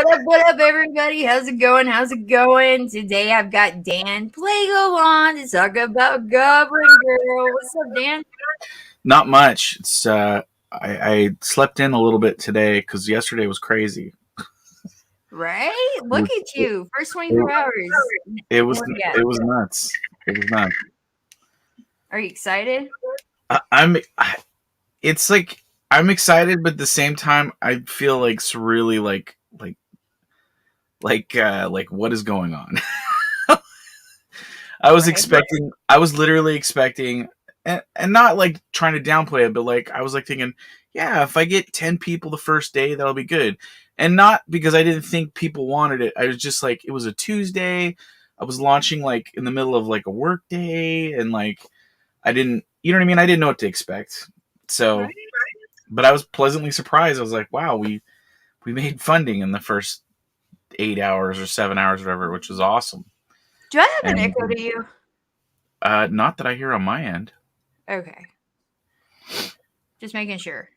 What up, everybody? How's it going? How's it going? Today I've got Dan Plegel on to talk about Goblin Girl. What's up, Dan? Not much. I slept in a little bit today because yesterday was crazy. Right? Look at you. First 24 hours. It was What do you got? it was nuts. It was nuts. Are you excited? It's like I'm excited, but at the same time, I feel like it's really like what is going on? I was Right. expecting. I was literally expecting, and not like trying to downplay it, but like I was like thinking, yeah, if I get 10 people the first day, that'll be good. And not because I didn't think people wanted it. I was just like, it was a Tuesday. I was launching like in the middle of like a work day, and like I didn't, you know what I mean? I didn't know what to expect. So, Right. but I was pleasantly surprised. I was like, wow, we made funding in the first 8 hours or 7 hours, or whatever, which was awesome. Do I have an And echo to you? not that I hear on my end. Okay. Just making sure.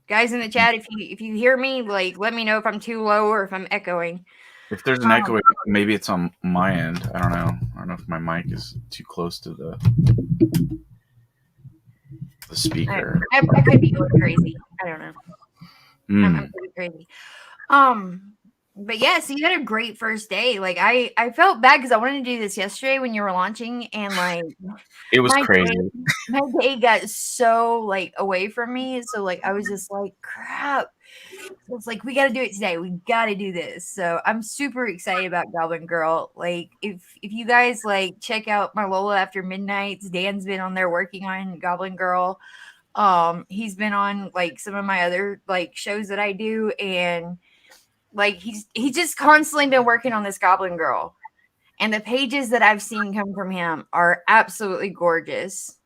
Guys in the chat, if you hear me, like let me know if I'm too low or if I'm echoing. If there's an echo, maybe it's on my end. I don't know. I don't know if my mic is too close to the speaker. I could be going crazy. I don't know. I'm pretty crazy. But yeah, so you had a great first day. Like I felt bad because I wanted to do this yesterday when you were launching, and like It was crazy. my day got so like away from me. So like I was just like, crap. So it's like we got to do it today. We got to do this. So I'm super excited about Goblin Girl. Like if you guys like check out my Lola After Midnights, Dan's been on there working on Goblin Girl. He's been on like some of my other like shows that I do, and like he's just constantly been working on this Goblin Girl. And the pages that I've seen come from him are absolutely gorgeous.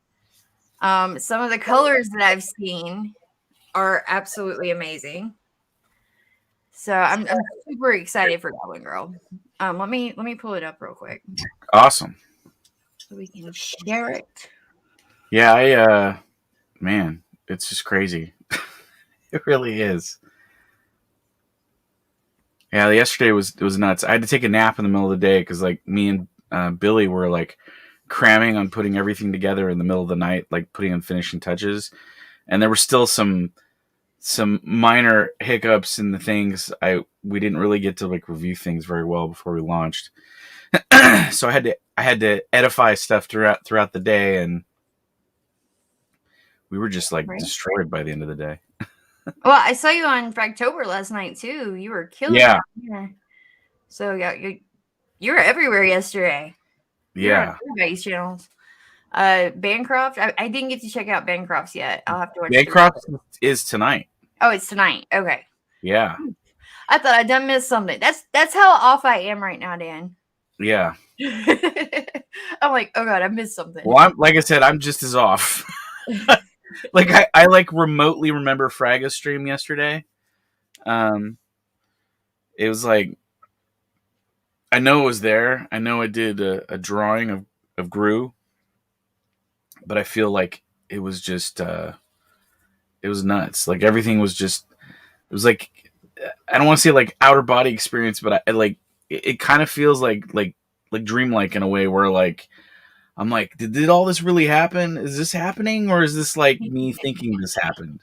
Some of the colors that I've seen are absolutely amazing. So I'm super excited for Goblin Girl. Let me pull it up real quick Awesome. so we can share it. Yeah, man, it's just crazy. It really is. Yeah, yesterday was nuts. I had to take a nap in the middle of the day because like me and Billy were like cramming on putting everything together in the middle of the night, like putting on finishing touches, and there were still some minor hiccups in the things. We didn't really get to like review things very well before we launched, so I had to edify stuff throughout the day, and we were just like destroyed by the end of the day. Well, I saw you on Fractober last night too. You were killing it. Yeah. So yeah, you were everywhere yesterday. Yeah. Everybody's channels. Bancroft. I didn't get to check out Bancroft's yet. I'll have to watch. Bancroft is tonight. Oh, it's tonight. Okay. Yeah. I thought I'd done missed something. That's how off I am right now, Dan. Yeah. I'm like, oh god, I missed something. Well, like I said, I'm just as off. Like I like remotely remember Fraga's stream yesterday. It was like I know it was there. I know I did a drawing of Gru, but I feel like it was just it was nuts. Like everything was just it was like I don't want to say like outer body experience, but I like it kind of feels like dreamlike in a way where like I'm like, did all this really happen? Is this happening, or is this like me thinking this happened?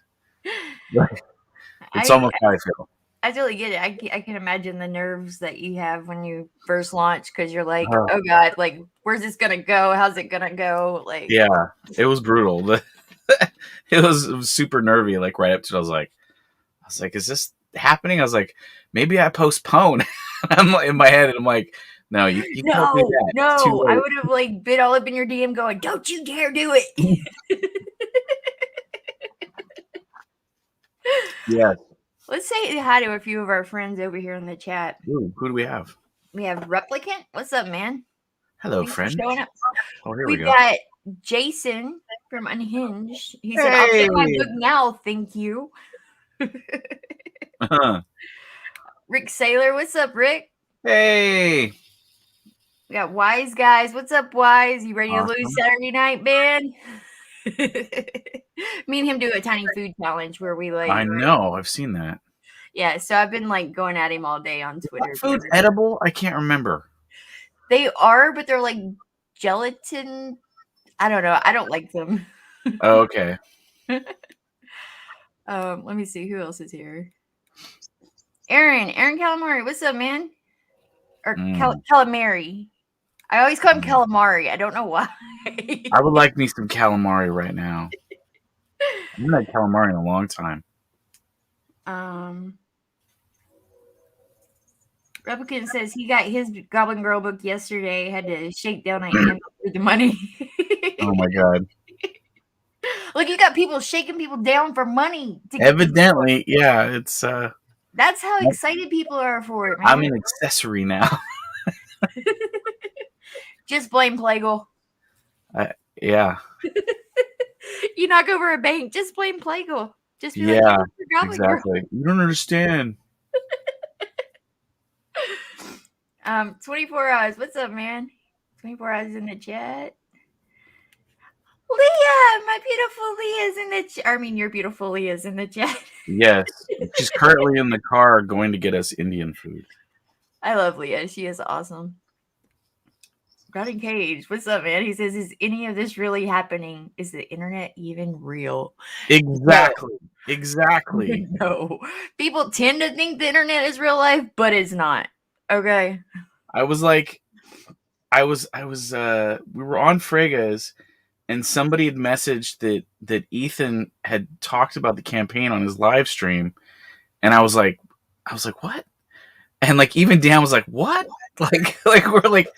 It's almost how I feel. I totally get it. I can imagine the nerves that you have when you first launch because you're like, oh god, like where's this gonna go? How's it gonna go? Like, yeah, it was brutal. It was super nervy. Like right up to it, I was like, is this happening? I was like, maybe I postpone. I'm like, in my head, and I'm like, no, you can't do that. No, I would have like been all up in your DM going, don't you dare do it. Yeah. Let's say hi to a few of our friends over here in the chat. Ooh, who do we have? We have Replicant. What's up, man? Hello, friend. Showing up. Oh, here we go. Got Jason from Unhinged. He said, I'll take my book now, thank you. Rick Saylor. What's up, Rick? Hey. We got Wise Guys. What's up, Wise? You ready to lose Saturday night, man? Me and him do a tiny food challenge where we like. I know. I've seen that. Yeah, so I've been like going at him all day on What Twitter food's because edible? I can't remember. they are, but they're like gelatin. I don't know. I don't like them. Oh, okay. Let me see who else is here. Aaron Calamari, what's up, man? Or Mm, calamari. I always call him mm. calamari. I don't know why. I would like me some calamari right now. I haven't had calamari in a long time. um, Replicant says he got his Goblin Girl book yesterday. Had to shake down an amp for the money. Oh my god. Look, you got people shaking people down for money to get this book. Evidently, yeah, it's That's how excited people are for it, I'm man. an accessory now. Just blame Plegel. Yeah. You knock over a bank, just blame Plegel. Just be like, hey, Yeah, it's your Goblin Girl. exactly. You don't understand. 24 hours. What's up, man? 24 hours in the chat. Leah, my beautiful Leah's in the chat. I mean, your beautiful Leah's in the chat. Yes. She's currently in the car going to get us Indian food. I love Leah. She is awesome. Got Cage. What's up, man? He says, is any of this really happening? Is the internet even real? No. Exactly. Exactly. No. People tend to think the internet is real life, but it's not. Okay. I was like we were on Frega's and somebody had messaged that Ethan had talked about the campaign on his live stream, and I was like, what? And like even Dan was like, what? Like we're like,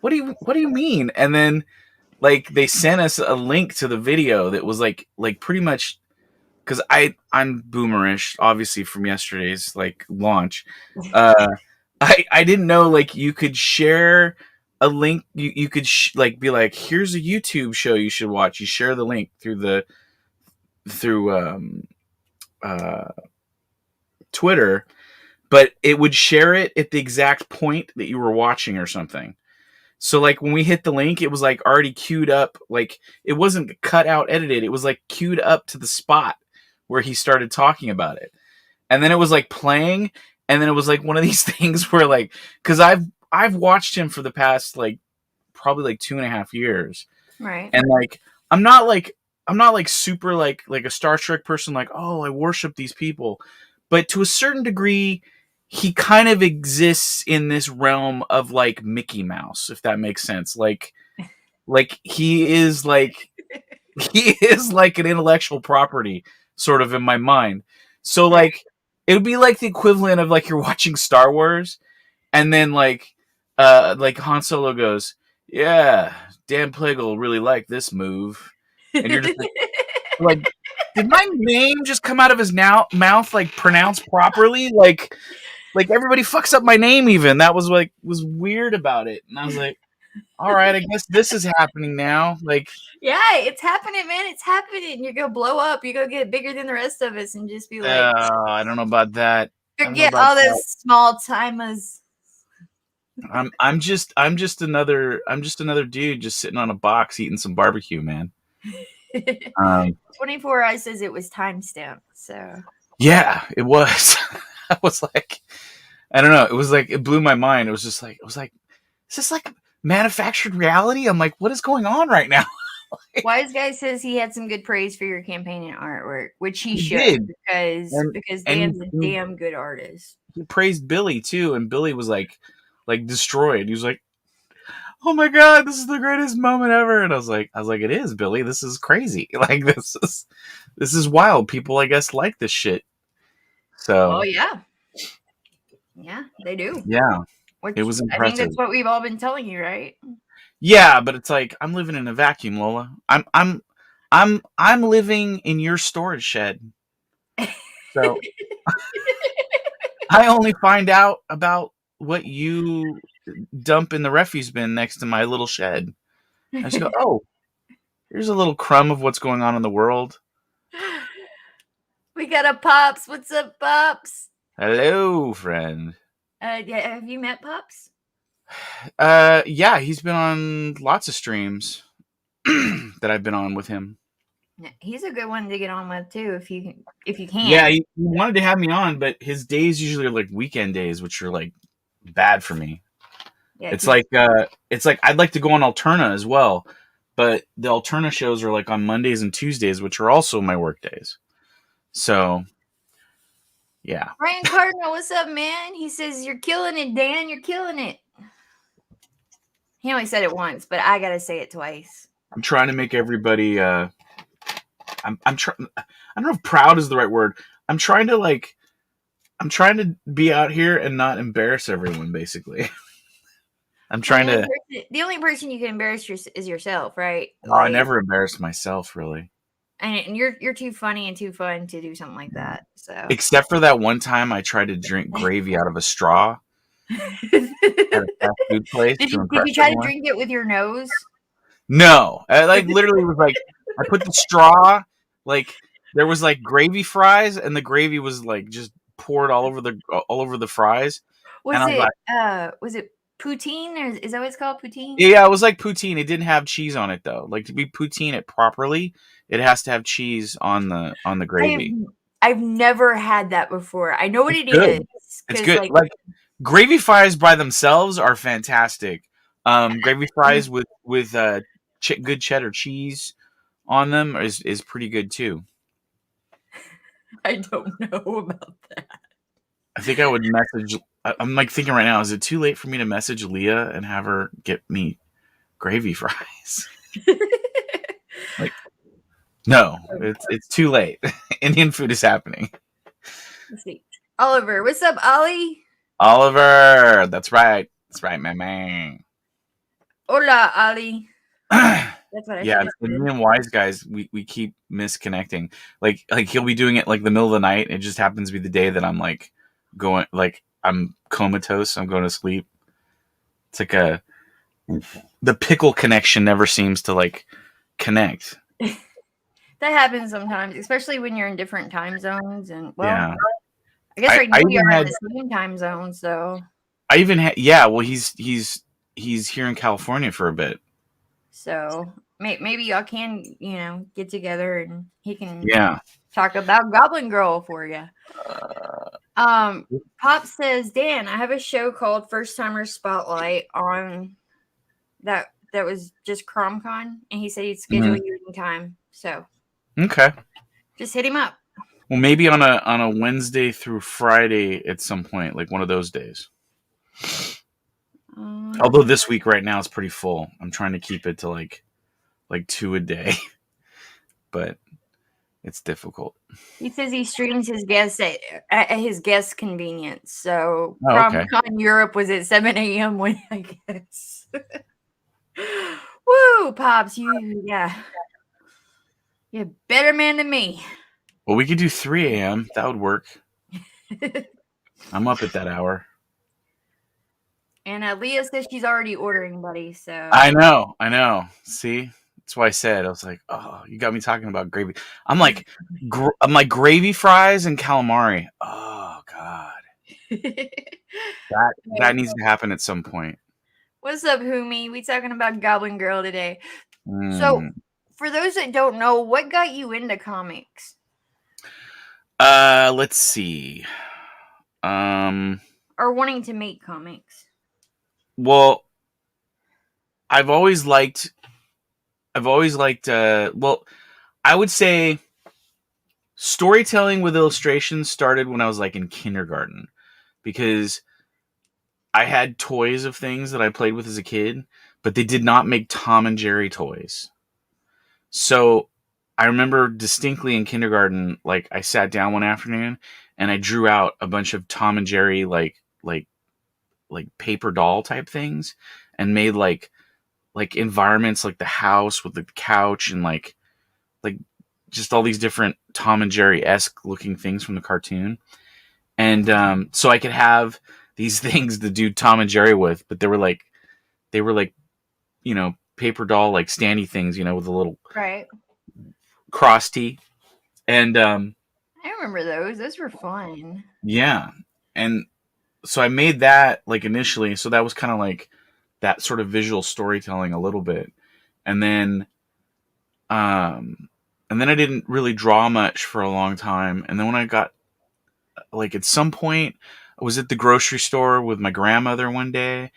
what do you mean? And then like they sent us a link to the video that was like pretty much because I'm boomerish, obviously from yesterday's like launch. Uh, I didn't know like you could share a link. You could like be like, here's a YouTube show you should watch. You share the link through uh, Twitter, but it would share it at the exact point that you were watching or something. So like when we hit the link, it was like already queued up. Like it wasn't cut out edited. It was like queued up to the spot where he started talking about it. And then it was like playing, and then it was like one of these things where like because I've watched him for the past like probably like 2.5 years. Right. And like I'm not like super like a Star Trek person, like, oh, I worship these people. But to a certain degree, he kind of exists in this realm of like Mickey Mouse, if that makes sense. Like he is like an intellectual property, sort of in my mind. So Right. like it would be like the equivalent of like you're watching Star Wars, and then like Han Solo goes, yeah, Dan Plegel really liked this move, and you're just like, did my name just come out of his mouth like pronounced properly? Like everybody fucks up my name. Even that was weird about it, and I was like, all right, I guess this is happening now. Like, Yeah, it's happening, man. It's happening. You're gonna blow up. You're gonna get bigger than the rest of us and just be like, I don't know about that. I don't know forget about all that. those small timers. I'm just another dude just sitting on a box eating some barbecue, man. Um, 24 I says it was timestamped. So yeah, it was. I was like, I don't know. It was like it blew my mind. It was like, is this like manufactured reality? I'm like, what is going on right now? Wise Guy says he had some good praise for your campaign and artwork, which he He should did, because and because and Dan's a he, damn good artist. he praised Billy too, and Billy was like destroyed. He was like, oh my god, this is the greatest moment ever. And I was like, it is, Billy. This is crazy. Like this is wild. People, I guess, like this shit. Oh So yeah. Yeah, they do. yeah, it Which was I think impressive. that's what we've all been telling you, right? Yeah, but it's like I'm living in a vacuum, Lola. I'm living in your storage shed. So I only find out about what you dump in the refuse bin next to my little shed. I just go, oh, here's a little crumb of what's going on in the world. We got a Pops. What's up, Pops? Hello, friend. Yeah, have you met Pops? Yeah, he's been on lots of streams that I've been on with him. Yeah, he's a good one to get on with too, if you Yeah, can. he wanted to have me on, but his days usually are like weekend days, which are like bad for me. Yeah, It's because like I'd like to go on Alterna as well, but the Alterna shows are like on Mondays and Tuesdays, which are also my work days. So yeah, Brian Cardinal, what's up, man? He says you're killing it, Dan. You're killing it. He only said it once, but I gotta say it twice. I'm trying to make everybody. I'm trying. I don't know if proud is the right word. I'm trying to like. I'm trying to be out here and not embarrass everyone. Basically, I'm Well, trying to. the only person you can embarrass is yourself, right? Oh, I Like, never embarrassed myself really, and you're too funny and too fun to do something like that. So, except for that one time I tried to drink gravy out of a straw did at a fast food place to impress you try to everyone. drink it with your nose? No, I like literally was like I put the straw like there was like gravy fries and the gravy was like just poured all over the fries, and I was like, Was it poutine, or is that what it's called, poutine? yeah, it was like poutine. It didn't have cheese on it though. Like to be poutine it properly, it has to have cheese on the I have gravy. I've never had that before. I know what It's it is good. It's because good. like Like gravy fries by themselves are fantastic. Gravy fries with good cheddar cheese on them is pretty good too. I don't know about I think I would message. I'm like thinking right now, is it too late for me to message Leah and have her get me gravy fries? that. Like, no, it's too late. Indian food is happening. Let's see. Oliver, what's up, Ollie? Oliver, that's right, my man. Hola, Ollie. That's what I Yeah, should have and said. me and Wise guys, we keep misconnecting. Like he'll be doing it like the middle of the night. It just happens to be the day that I'm like going like I'm comatose. I'm going to sleep. It's like the pickle connection never seems to like connect. That happens sometimes, especially when you're in different time zones. And well, Yeah. I guess right I now we even are in had the same time zone, so yeah, well he's here in California for a bit. maybe y'all can get together and he can Yeah. talk about Goblin Girl for you. Um, Pop says, Dan, I have a show called First Timer Spotlight on that was just CromCon, and he said he'd schedule Mhm. you anytime. So Okay. just hit him up. Well, maybe on a Wednesday through Friday at some point, like one of those days. Although Um, this week right now is pretty full. I'm trying to keep it to like two a day, but it's difficult. he says he streams his guests at his guest convenience. So Oh, okay. CromCon Europe was at 7 a.m. when I guess. Woo, Pops, you're a better man than me. Well, we could do 3 a.m. That would work. I'm up at that hour. And Leah says she's already ordering, buddy. I So know. I know. See, that's why I said I was like, oh, you got me talking about gravy. I'm like gravy fries and calamari. Oh God, that needs to happen at some point. what's up, Humi? We talking about Goblin Girl today. So, Mm. for those that don't know, what got you into comics Let's see. Um, or wanting to make comics? well, I've always liked. I've always liked. Well, I would say storytelling with illustrations started when I was like in kindergarten because I had toys of things that I played with as a kid, but they did not make Tom and Jerry toys. So I remember distinctly in kindergarten, like I sat down one afternoon and I drew out a bunch of Tom and Jerry like paper doll type things and made like environments like the house with the couch and like just all these different Tom and Jerry esque looking things from the cartoon. And so I could have these things to do Tom and Jerry with, but they were like paper doll like standy things, with a little Right. cross T. And I remember those. Those were fun. yeah, and so I made that like initially. So that was kind of like that sort of visual storytelling a little bit, and then um, and then I didn't really draw much for a long time. And then when I got, like, at some point, I was at the grocery store with my grandmother one day,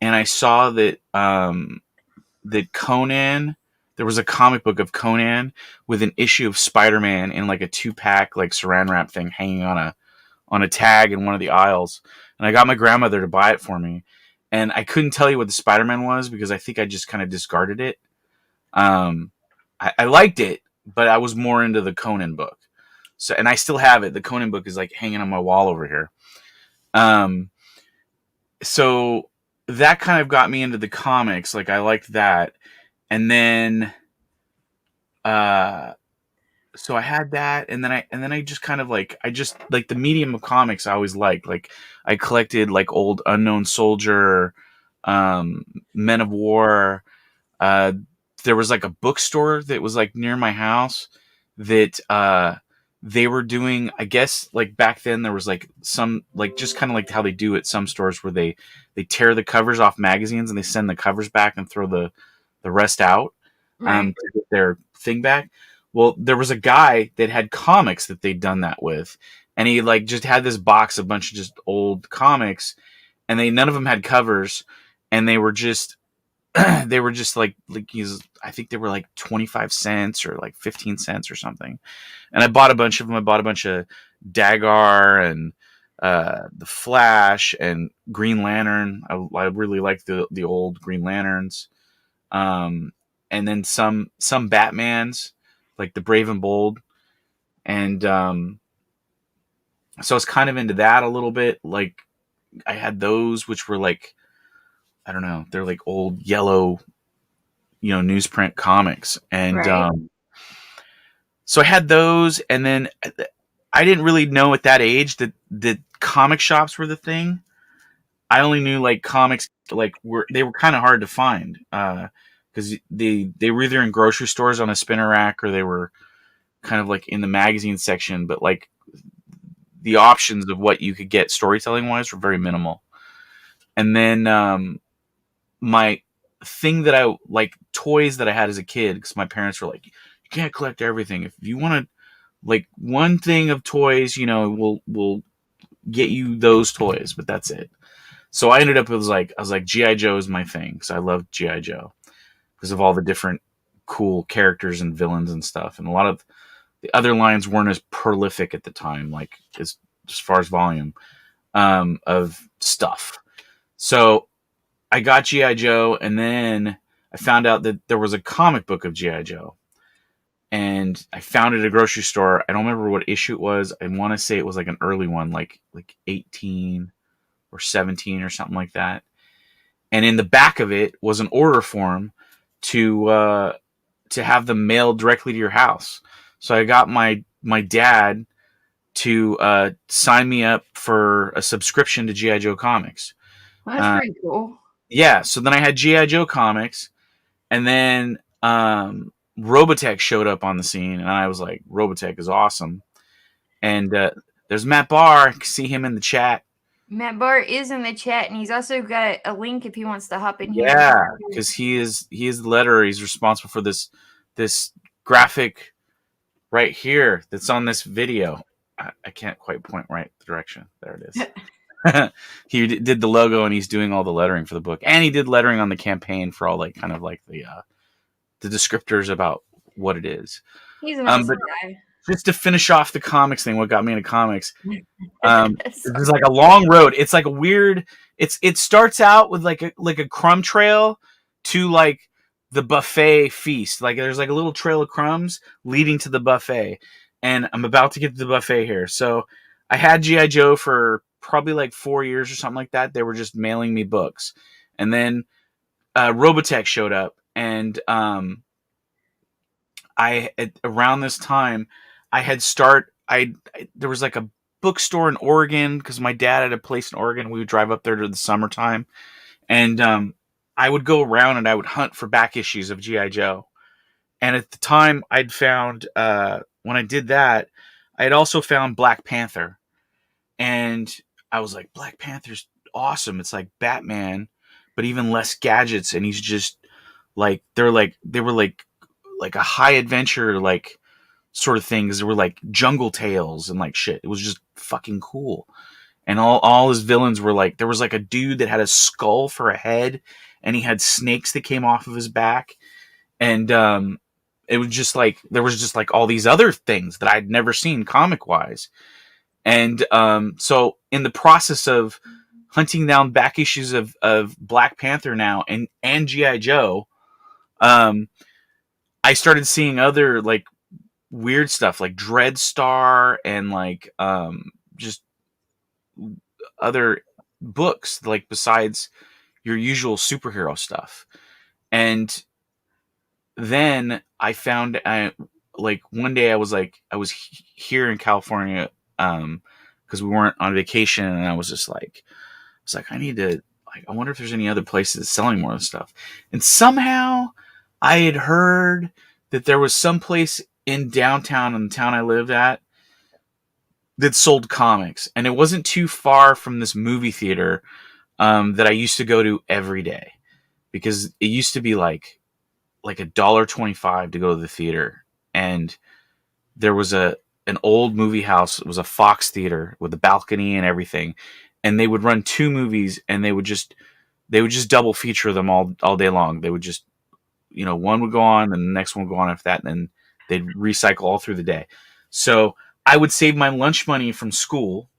and I saw that that Conan, there was a comic book of Conan with an issue of Spider-Man in like a 2-pack like saran wrap thing hanging on a tag in one of the aisles. And I got my grandmother to buy it for me. And I couldn't tell you what the Spider-Man was because I think I just kind of discarded it. I liked it, but I was more into the Conan book. So, and I still have it. The Conan book is like hanging on my wall over here. Um, so that kind of got me into the comics. Like I liked that. And then, uh, so I had that, and then I just kind of like, I just like the medium of comics I always liked. Like I collected like old Unknown Soldier, um, Men of War. Uh, there was like a bookstore that was like near my house that they were doing. I guess like back then there was like some like just kind of like how they do at some stores where they tear the covers off magazines and they send the covers back and throw the rest out Right. to get their thing back. Well, there was a guy that had comics that they'd done that with, and he like just had this box of a bunch of just old comics, and they none of them had covers, and they were just they were just like he's I think they were like 25 cents or like 15 cents or something. And I bought a bunch of them. I bought a bunch of Dagar and the Flash and Green Lantern. I really like the old Green Lanterns. Um, and then some Batmans, like the Brave and Bold. And so I was kind of into that a little bit. Like I had those, which were like, I don't know, they're like old yellow, newsprint comics. And Right. so I had those, and then I didn't really know at that age that comic shops were the thing. I only knew like comics like were kind of hard to find because they were either in grocery stores on a spinner rack or they were kind of like in the magazine section, but like the options of what you could get storytelling wise were very minimal. And then my thing that I like toys that I had as a kid, because my parents were like, you can't collect everything. If you want to like one thing of toys, we'll get you those toys, but that's it. So I ended up I was like GI Joe is my thing because I love GI Joe because of all the different cool characters and villains and stuff, and a lot of the other lines weren't as prolific at the time, like as far as volume of stuff. So I got GI Joe, and then I found out that there was a comic book of GI Joe, and I found it at a grocery store. I don't remember what issue it was. I want to say it was like an early one, like 18 or 17 or something like that. And in the back of it was an order form to have them mailed directly to your house. So I got my dad to sign me up for a subscription to GI Joe comics. Well, that's Uh, pretty cool. yeah, so then I had GI Joe comics, and then Robotech showed up on the scene, and I was like, Robotech is awesome. And there's Matt Barr. See him in the chat. Matt Barr is in the chat, and he's also got a link if he wants to hop in here. Yeah, because he is the letterer. He's responsible for this graphic right here that's on this video. I can't quite point right the direction. There it is. He did the logo, and he's doing all the lettering for the book, and he did lettering on the campaign for all like kind of like the descriptors about what it is. He's an awesome But guy. just to finish off the comics thing, what got me into comics, this is Sorry. like a long road. It's like a weird. It starts out with like a crumb trail to like the buffet feast. Like there's like a little trail of crumbs leading to the buffet, and I'm about to get to the buffet here. So I had GI Joe for probably like 4 years or something like that. They were just mailing me books, and then Robotech showed up, and around this time I had there was like a bookstore in Oregon because my dad had a place in Oregon. We would drive up there to the summertime, and I would go around and I would hunt for back issues of GI Joe. And at the time, I'd found when I did that, I had also found Black Panther, and I was like, Black Panther's awesome. It's like Batman, but even less gadgets, and he's just like they were like a high adventure like sort of things. There were like jungle tales and like shit. It was just fucking cool. And all his villains were like, there was like a dude that had a skull for a head, and he had snakes that came off of his back, and it was just like there was just like all these other things that I'd never seen comic wise. And so in the process of hunting down back issues of Black Panther now and GI Joe, um, I started seeing other like weird stuff like Dreadstar and like just other books like besides your usual superhero stuff. And then I found like one day I was here in California because we weren't on vacation, and I was just like I need to like I wonder if there's any other places selling more of this stuff. And somehow I had heard that there was some place in downtown in the town I lived at that sold comics, and it wasn't too far from this movie theater that I used to go to every day, because it used to be like $1.25 to go to the theater. And there was an old movie house. It was a Fox theater with a balcony and everything, and they would run two movies, and they would just double feature them all day long. They would just, one would go on and the next one would go on after that, and then they'd recycle all through the day. So I would save my lunch money from school.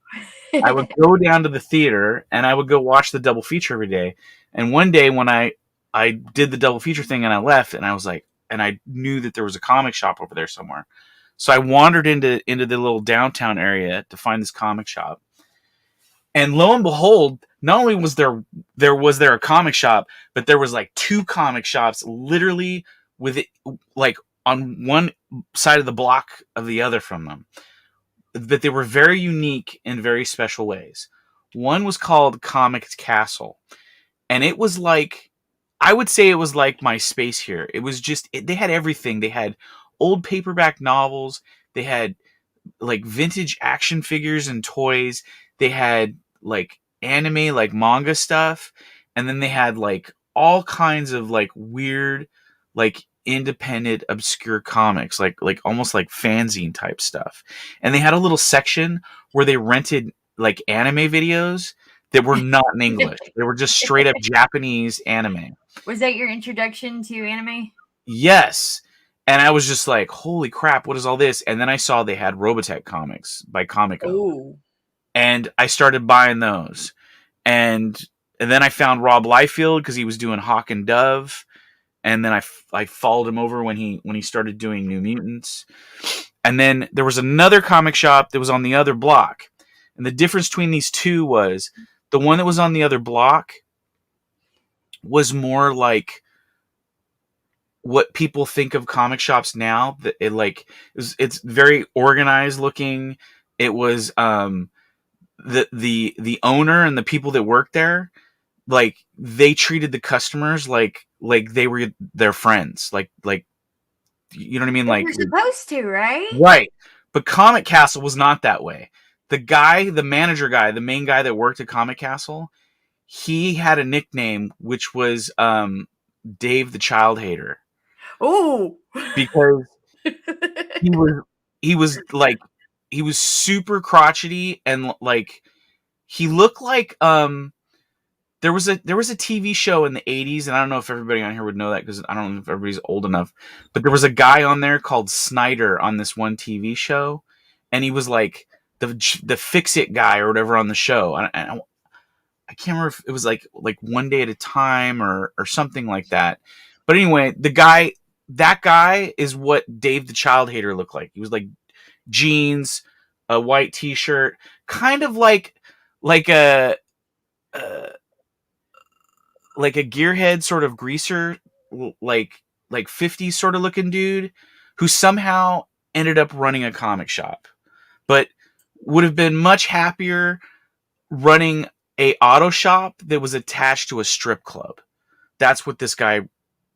I would go down to the theater and I would go watch the double feature every day. And one day when I did the double feature thing and I left, and I was like, and I knew that there was a comic shop over there somewhere. So I wandered into the little downtown area to find this comic shop. And lo and behold, not only was there a comic shop, but there was like two comic shops literally with it like on one side of the block of the other from them. But they were very unique in very special ways. One was called Comic Castle, and it was like, I would say it was like my space here. It was just they had everything. They had old paperback novels. They had like vintage action figures and toys. They had like anime, like manga stuff, and then they had like all kinds of like weird, like independent, obscure comics, like almost like fanzine type stuff. And they had a little section where they rented like anime videos that were not in English. They were just straight up Japanese anime. Was that your introduction to anime? Yes. And I was just like, holy crap, what is all this? And then I saw they had Robotech comics by Comico. Oh. And I started buying those. And then I found Rob Liefeld because he was doing Hawk and Dove. And then I followed him over when he started doing New Mutants. And then there was another comic shop that was on the other block. And the difference between these two was the one that was on the other block was more like what people think of comic shops now. That it's very organized looking. It was the owner and the people that worked there, like they treated the customers like they were their friends, like you know what I mean, like you're supposed to, right? right. But Comic Castle was not that way. The manager guy, the main guy that worked at Comic Castle, he had a nickname which was Dave the Child Hater. Oh, Because he was like he was super crotchety, and like he looked like there was a TV show in the 80s, and I don't know if everybody on here would know that because I don't know if everybody's old enough, but there was a guy on there called Snyder on this one TV show, and he was like the fix-it guy or whatever on the show. I can't remember if it was like One Day at a Time or something like that. But anyway, that guy is what Dave the Child Hater looked like. He was like jeans, a white T-shirt, kind of like a like a gearhead sort of greaser, like 50s sort of looking dude who somehow ended up running a comic shop, but would have been much happier running a auto shop that was attached to a strip club. That's what this guy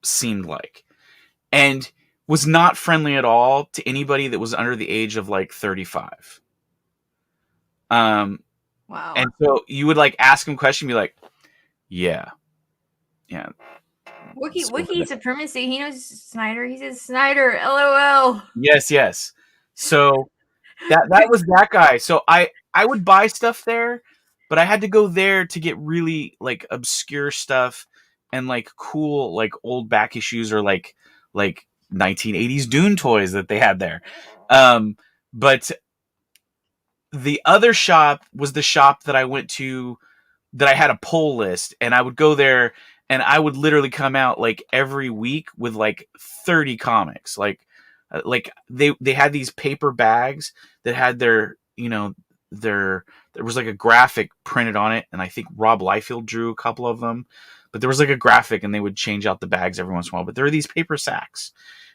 seemed like, and was not friendly at all to anybody that was under the age of like 35. wow. And so you would like ask him a question, be like, yeah. Wookiee supremacy. He knows Snyder. He says Snyder. LOL. Yes. So that was that guy. So I would buy stuff there, but I had to go there to get really like obscure stuff and like cool like old back issues or like 1980s Dune toys that they had there. But the other shop was the shop that I went to that I had a pull list, and I would go there and I would literally come out like every week with like 30 comics. Like they had these paper bags that had their, their there was like a graphic printed on it, and I think Rob Liefeld drew a couple of them. But there was like a graphic, and they would change out the bags every once in a while. But there were these paper sacks,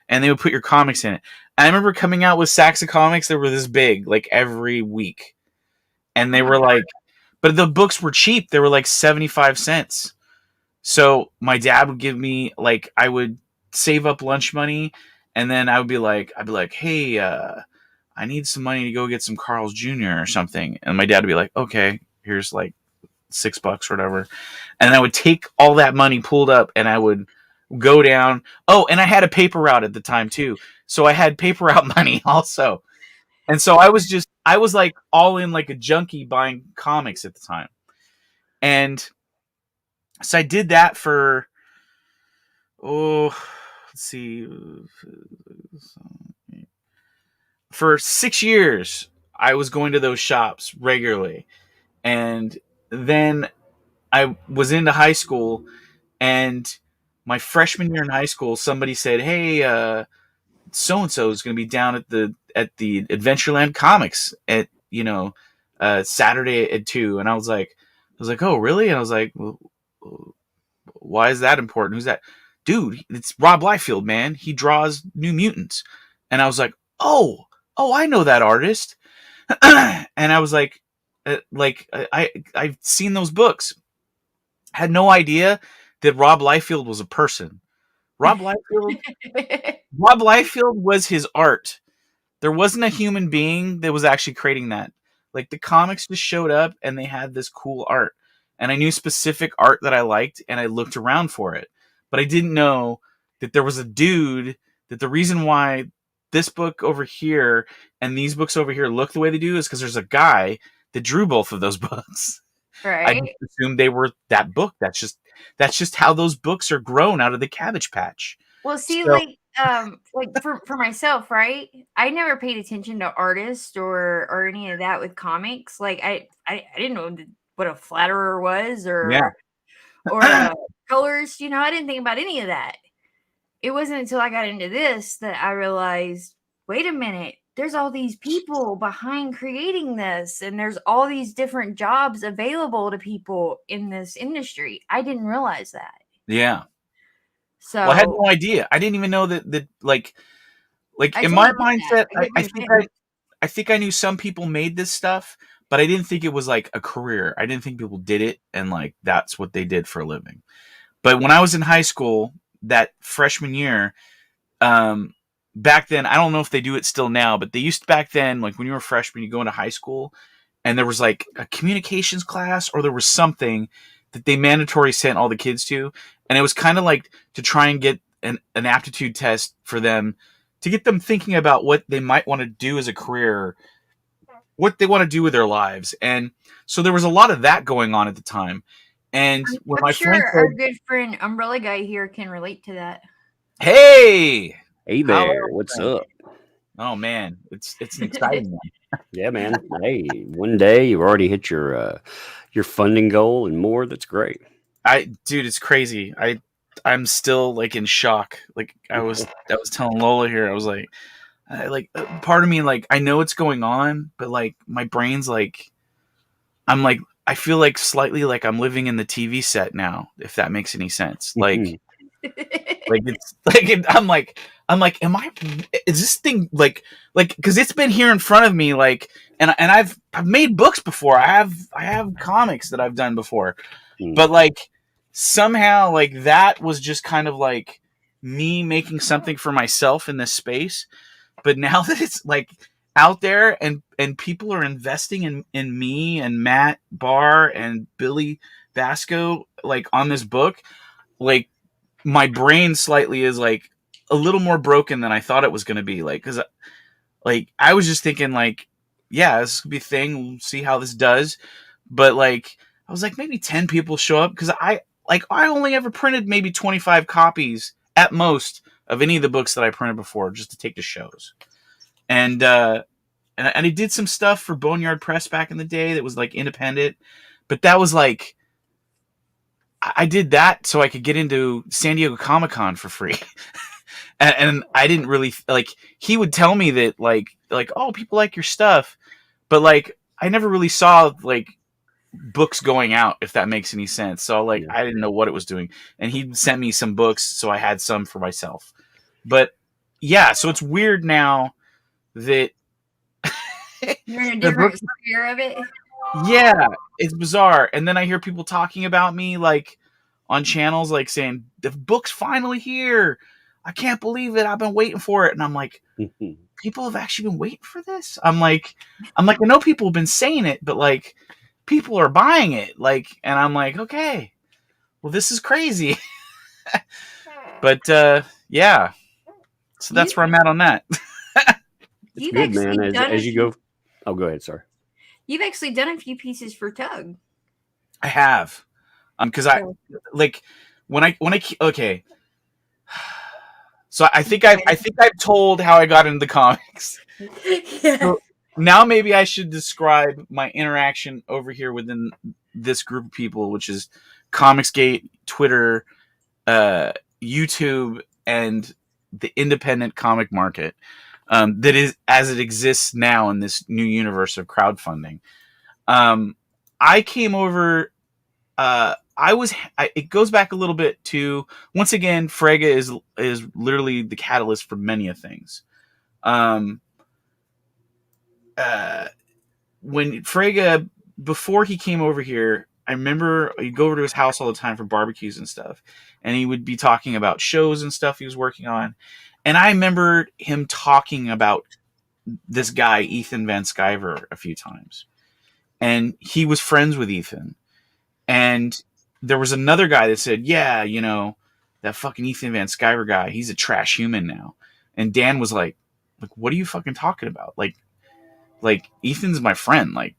and they would put your comics in it. And I remember coming out with sacks of comics that were this big, like every week, and Oh they my were god. like, but the books were cheap. They were like 75 cents. So my dad would give me like I would save up lunch money, and then I'd be like, hey, I need some money to go get some Carl's Jr. or something, and my dad would be like, okay, here's like $6 or whatever, and I would take all that money pulled up, and I would go down. Oh, and I had a paper route at the time too, so I had paper route money also, and so I was like all in like a junkie buying comics at the time, and so I did that for oh, let's see, for 6 years. I was going to those shops regularly, and then I was into high school, and my freshman year in high school, somebody said, "Hey, so and so is going to be down at the Adventureland Comics at Saturday at 2." And I was like, "Oh, really?" And I was like, well, why is that important? Who's that? Dude, it's Rob Liefeld, man. He draws New Mutants. And I was like, oh, I know that artist. And I was like, I've seen those books. Had no idea that Rob Liefeld was a person. Rob Liefeld, Rob Liefeld was his art. There wasn't a human being that was actually creating that. Like the comics just showed up and they had this cool art. And I knew specific art that I liked and I looked around for it. But I didn't know that there was a dude that the reason why this book over here and these books over here look the way they do is because there's a guy that drew both of those books. I just Right? assumed they were that book. That's just how those books are grown out of the Cabbage Patch. Well, see, So like for myself, right? I never paid attention to artists or any of that with comics. Like I didn't know what a flatterer was yeah. or colors. I didn't think about any of that. It wasn't until I got into this that I realized, wait a minute, there's all these people behind creating this, and there's all these different jobs available to people in this industry. I didn't realize that. Yeah. Well, I had So no idea. I didn't even know that like I in my totally get that. mindset, I get what I you're think saying. I think I knew some people made this stuff, but I didn't think it was like a career. I didn't think people did it and like that's what they did for a living. But when I was in high school, that freshman year, um, back then, I don't know if they do it still now, but they used to back then, like when you were a freshman, you go into high school, and there was like a communications class or there was something that they mandatory sent all the kids to, and it was kind of like to try and get an aptitude test for them to get them thinking about what they might want to do as a career, what they want to do with their lives, and so there was a lot of that going on at the time. And when I'm my sure friend our said, good friend Umbrella Guy here can relate to that. "Hey, Hey how there, are we what's doing?" up? Oh man, it's an exciting one. Yeah, man. Hey, one day you've already hit your funding goal and more. That's great. Dude, it's crazy. I'm still like in shock. Like I was telling Lola here, I was like, part of me like I know what's going on, but like my brain's like I'm like I feel like slightly like I'm living in the TV set now, if that makes any sense. Like it's like I'm like, am I? Is this thing like because it's been here in front of me and I've made books before. I have comics that I've done before, but like somehow like that was just kind of like me making something for myself in this space. But now that it's like out there and people are investing in me and Matt Barr and Billy Basco like on this book, like my brain slightly is like a little more broken than I thought it was going to be. Like, because Like, I was just thinking, like, yeah, this could be a thing. We'll see how this does. But like, I was like, maybe 10 people show up because I only ever printed maybe 25 copies at most of any of the books that I printed before just to take to shows. And I did some stuff for Boneyard Press back in the day that was like independent, but that was like I did that so I could get into San Diego Comic-Con for free. And I didn't really like, he would tell me that like oh, people like your stuff, but like I never really saw like books going out, if that makes any sense. So like Yeah. I didn't know what it was doing, and he sent me some books, so I had some for myself. But yeah, so it's weird now that You're in a the book, different sphere of it. yeah, it's bizarre. And then I hear people talking about me like on channels, like saying the book's finally here. I can't believe it. I've been waiting for it. And I'm like, people have actually been waiting for this. I know people have been saying it, but like people are buying it. Like, and I'm like, okay, well, this is crazy. But yeah, so that's where I'm at on that. It's good, man. As you go, oh, go ahead. Sorry. You've actually done a few pieces for Tug. I have, because I like when I okay. So I think I've told how I got into the comics. Yeah. So now maybe I should describe my interaction over here within this group of people, which is Comicsgate, Twitter, YouTube, and the independent comic market. That is as it exists now in this new universe of crowdfunding. I came over. It goes back a little bit to, once again, Frege is literally the catalyst for many of things. When Frege, before he came over here, I remember he'd go over to his house all the time for barbecues and stuff, and he would be talking about shows and stuff he was working on. And I remember him talking about this guy, Ethan Van Sciver, a few times. And he was friends with Ethan. And there was another guy that said, yeah, you know, that fucking Ethan Van Sciver guy, he's a trash human now. And Dan was like, what are you fucking talking about? Like Ethan's my friend. Like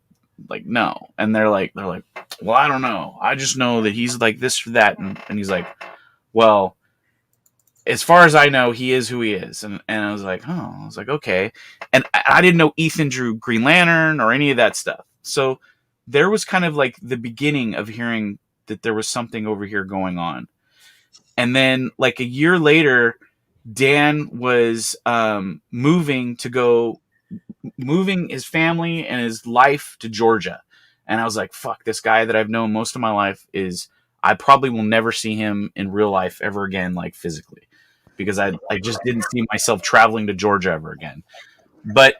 no. And they're like, well, I don't know. I just know that he's like this or that. And he's like, well, as far as I know, he is who he is. And I was like, oh, I was like, okay. And I didn't know Ethan drew Green Lantern or any of that stuff. So there was kind of like the beginning of hearing that there was something over here going on. And then like a year later, Dan was moving his family and his life to Georgia. And I was like, fuck, this guy that I've known most of my life I probably will never see him in real life ever again, like physically, because I just didn't see myself traveling to Georgia ever again. But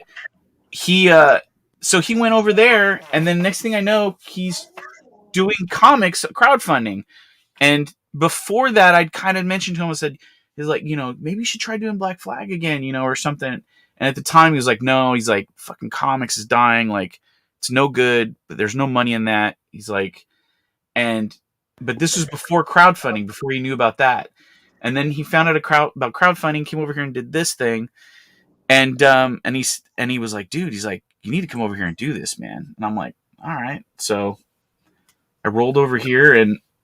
so he went over there, and then next thing I know, he's doing comics crowdfunding. And before that, I'd kind of mentioned to him, I said, he's like, you know, maybe you should try doing Black Flag again, you know, or something. And at the time, he was like, no, he's like, fucking comics is dying. Like, it's no good, but there's no money in that. He's like, but this was before crowdfunding, before he knew about that. And then he found out about crowdfunding, came over here and did this thing. And he was like, dude, he's like, you need to come over here and do this, man. And I'm like, all right. So I rolled over here,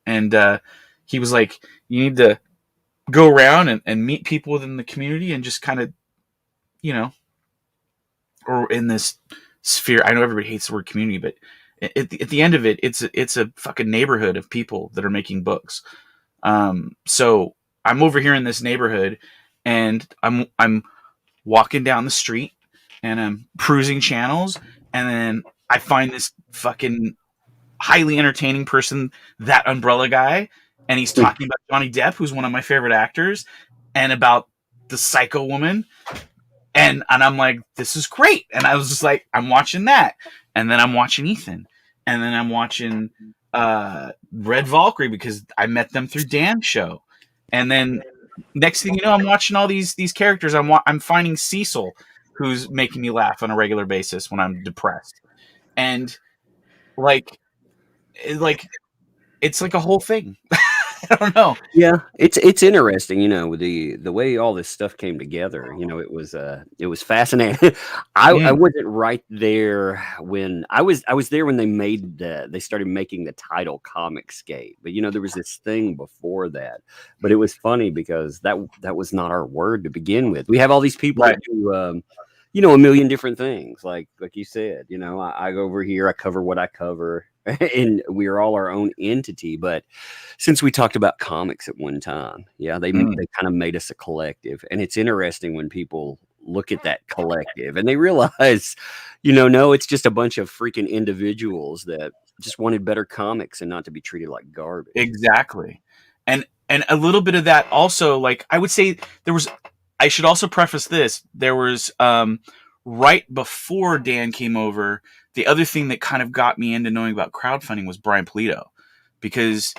and he was like, you need to go around and meet people within the community and just kind of, you know, or in this sphere. I know everybody hates the word community, but at the end of it, it's a fucking neighborhood of people that are making books. So I'm over here in this neighborhood, and I'm walking down the street, and I'm perusing channels, and then I find this fucking highly entertaining person, that Umbrella guy, and he's talking about Johnny Depp, who's one of my favorite actors, and about the Psycho Woman. And I'm like, this is great. And I was just like, I'm watching that. And then I'm watching Ethan. And then I'm watching Red Valkyrie, because I met them through Dan's show. And then next thing you know, I'm watching all these characters. I'm finding Cecil, who's making me laugh on a regular basis when I'm depressed. And it's like a whole thing. I don't know. Yeah, it's interesting, with the way all this stuff came together. It was fascinating. I Mm, wasn't right there when I was there when they started making the title Comicscape. But there was this thing before that. But it was funny because that was not our word to begin with. We have all these people right. that do a million different things. Like you said, I go over here, I cover what I cover, and we are all our own entity. But since we talked about comics at one time, yeah, they Mm, kind of made us a collective, and it's interesting when people look at that collective and they realize, no, it's just a bunch of freaking individuals that just wanted better comics and not to be treated like garbage. exactly. And a little bit of that also, like I would say there was. I should also preface this. There was right before Dan came over. The other thing that kind of got me into knowing about crowdfunding was Brian Polito, because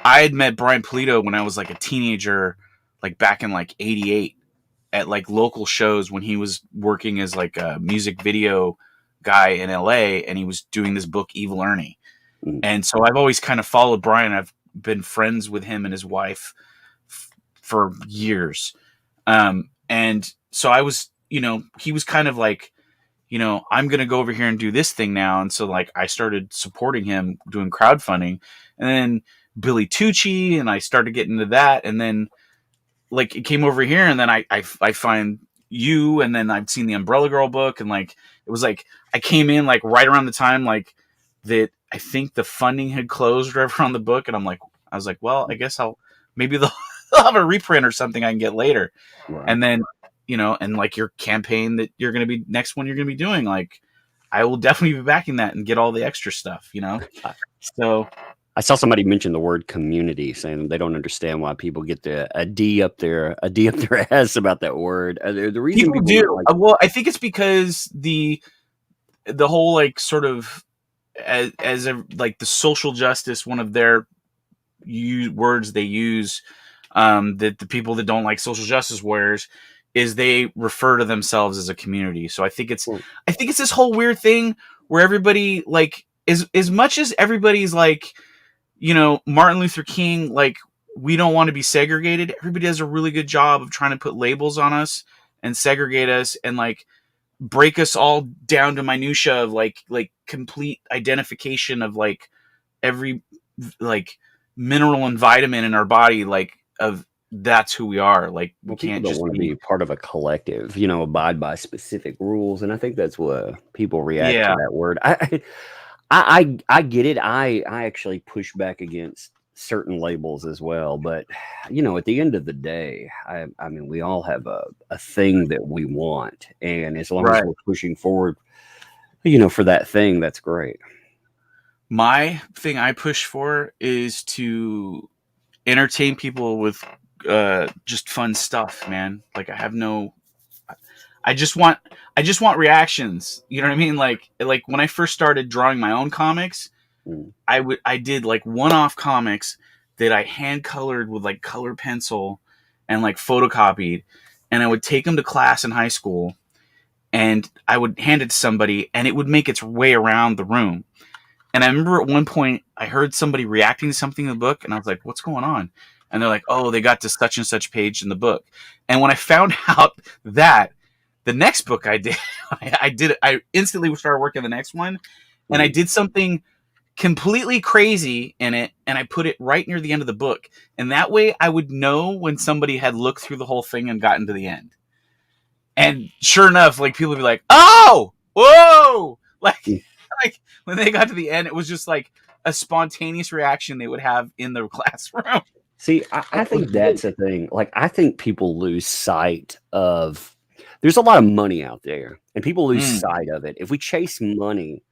I had met Brian Polito when I was like a teenager, like back in like '88 at like local shows when he was working as like a music video guy in LA, and he was doing this book Evil Ernie. Mm. And so I've always kind of followed Brian. I've been friends with him and his wife for years. And so I was, he was kind of like, I'm going to go over here and do this thing now. And so like I started supporting him doing crowdfunding, and then Billy Tucci, and I started getting into that. And then like it came over here, and then I find you, and then I've seen the Umbrella Girl book, and like it was like I came in like right around the time like that I think the funding had closed or whatever on the book, and I was like, well, I guess maybe they'll, they'll have a reprint or something I can get later. Right. And then and like your campaign that you're gonna be next one you're gonna be doing, like I will definitely be backing that and get all the extra stuff, I, So I saw somebody mention the word community, saying they don't understand why people get a D up their ass about that word. The reason people people don't do. like. Well, I think it's because the whole like sort of as a like the social justice, one of their words they use, that the people that don't like social justice warriors is they refer to themselves as a community. So I think it's this whole weird thing where everybody like as much as everybody's like, Martin Luther King, like we don't want to be segregated. Everybody does a really good job of trying to put labels on us and segregate us and like break us all down to minutia of like complete identification of like every like mineral and vitamin in our body, like of that's who we are. Like we Well, people can't don't just want to be. be part of a collective, abide by specific rules, and I think that's what people react to Yeah, that word. I get it. I actually push back against certain labels as well, but at the end of the day, I mean, we all have a thing that we want, and as long as right. we're pushing forward, for that thing, that's great. My thing I push for is to entertain people with just fun stuff, man. Like I just want I just want reactions. You know what I mean? Like when I first started drawing my own comics, Mm. I did like one-off comics that I hand colored with like color pencil and like photocopied, and I would take them to class in high school, and I would hand it to somebody, and it would make its way around the room. And I remember at one point I heard somebody reacting to something in the book, and I was like, "What's going on?" And they're like, "Oh, they got to such and such page in the book." And when I found out that the next book I did, I instantly started working on the next one, and I Mm. did something completely crazy in it, and I put it right near the end of the book, and that way I would know when somebody had looked through the whole thing and gotten to the end. And sure enough, like people would be like, "Oh, whoa!" Mm. Like when they got to the end, it was just like a spontaneous reaction they would have in the classroom. See, I It was think great. that's the thing. Like, I think people lose sight of. There's a lot of money out there, and people lose Mm, sight of it. If we chase money,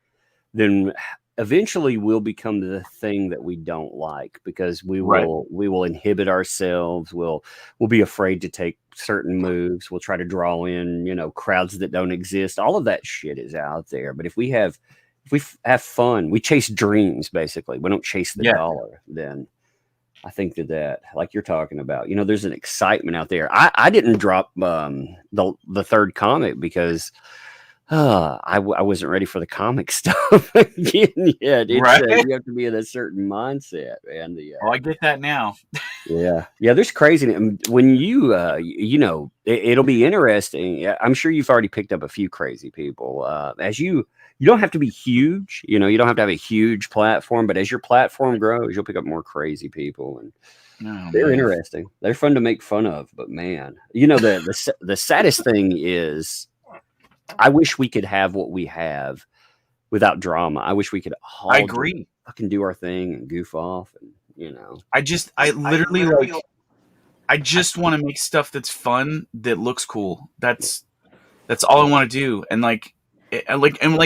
then eventually we'll become the thing that we don't like, because right. we will inhibit ourselves. We'll be afraid to take certain moves. We'll try to draw in, crowds that don't exist. All of that shit is out there. But if we have fun, we chase dreams. Basically, we don't chase the Yeah. dollar. Then I think that like you're talking about, there's an excitement out there. I didn't drop the third comic because I wasn't ready for the comic stuff again yet. It's Right. you have to be in a certain mindset, man. Oh, I get that now. Yeah, there's crazy when it'll be interesting. Yeah, I'm sure you've already picked up a few crazy people. As you don't have to be huge, you don't have to have a huge platform, but as your platform grows, you'll pick up more crazy people, and Oh, they're man. interesting. They're fun to make fun of, but man, the saddest thing is I wish we could have what we have without drama. I wish we could I all just agree. fucking do our thing and goof off, and I literally I just want to make stuff that's fun that looks cool. That's all I want to do. And like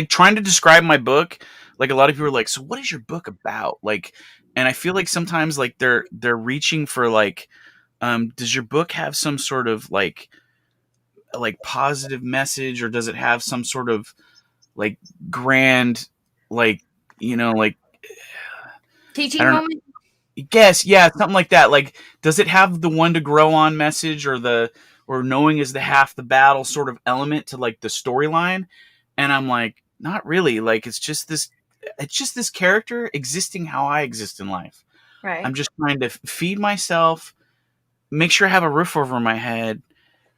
trying to describe my book. Like a lot of people are like, so what is your book about? Like, and I feel like sometimes like they're reaching for like, does your book have some sort of like positive message, or does it have some sort of like grand, like, like, I Teaching don't know. moment? Guess, yeah, something like that. Like, does it have the one to grow on message, or knowing is the half the battle sort of element to like the storyline? And I'm like, not really. Like, it's just this character existing how I exist in life. I'm Right. just trying to feed myself, make sure I have a roof over my head,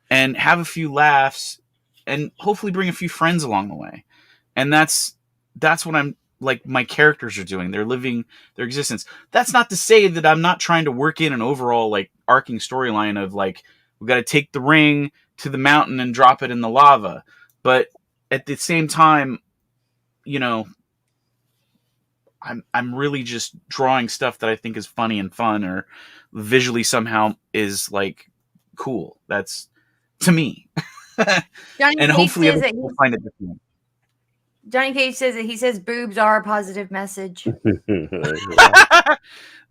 and have a few laughs, and hopefully bring a few friends along the way. And that's what I'm like my characters are doing. They're living their existence. That's not to say that I'm not trying to work in an overall like arcing storyline of like we got to take the ring to the mountain and drop it in the lava. But at the same time, you know, I'm really just drawing stuff that I think is funny and fun, or visually somehow is like cool. That's to me. Johnny And Cage hopefully says other that people find it different. Johnny Cage says that he says boobs are a positive message.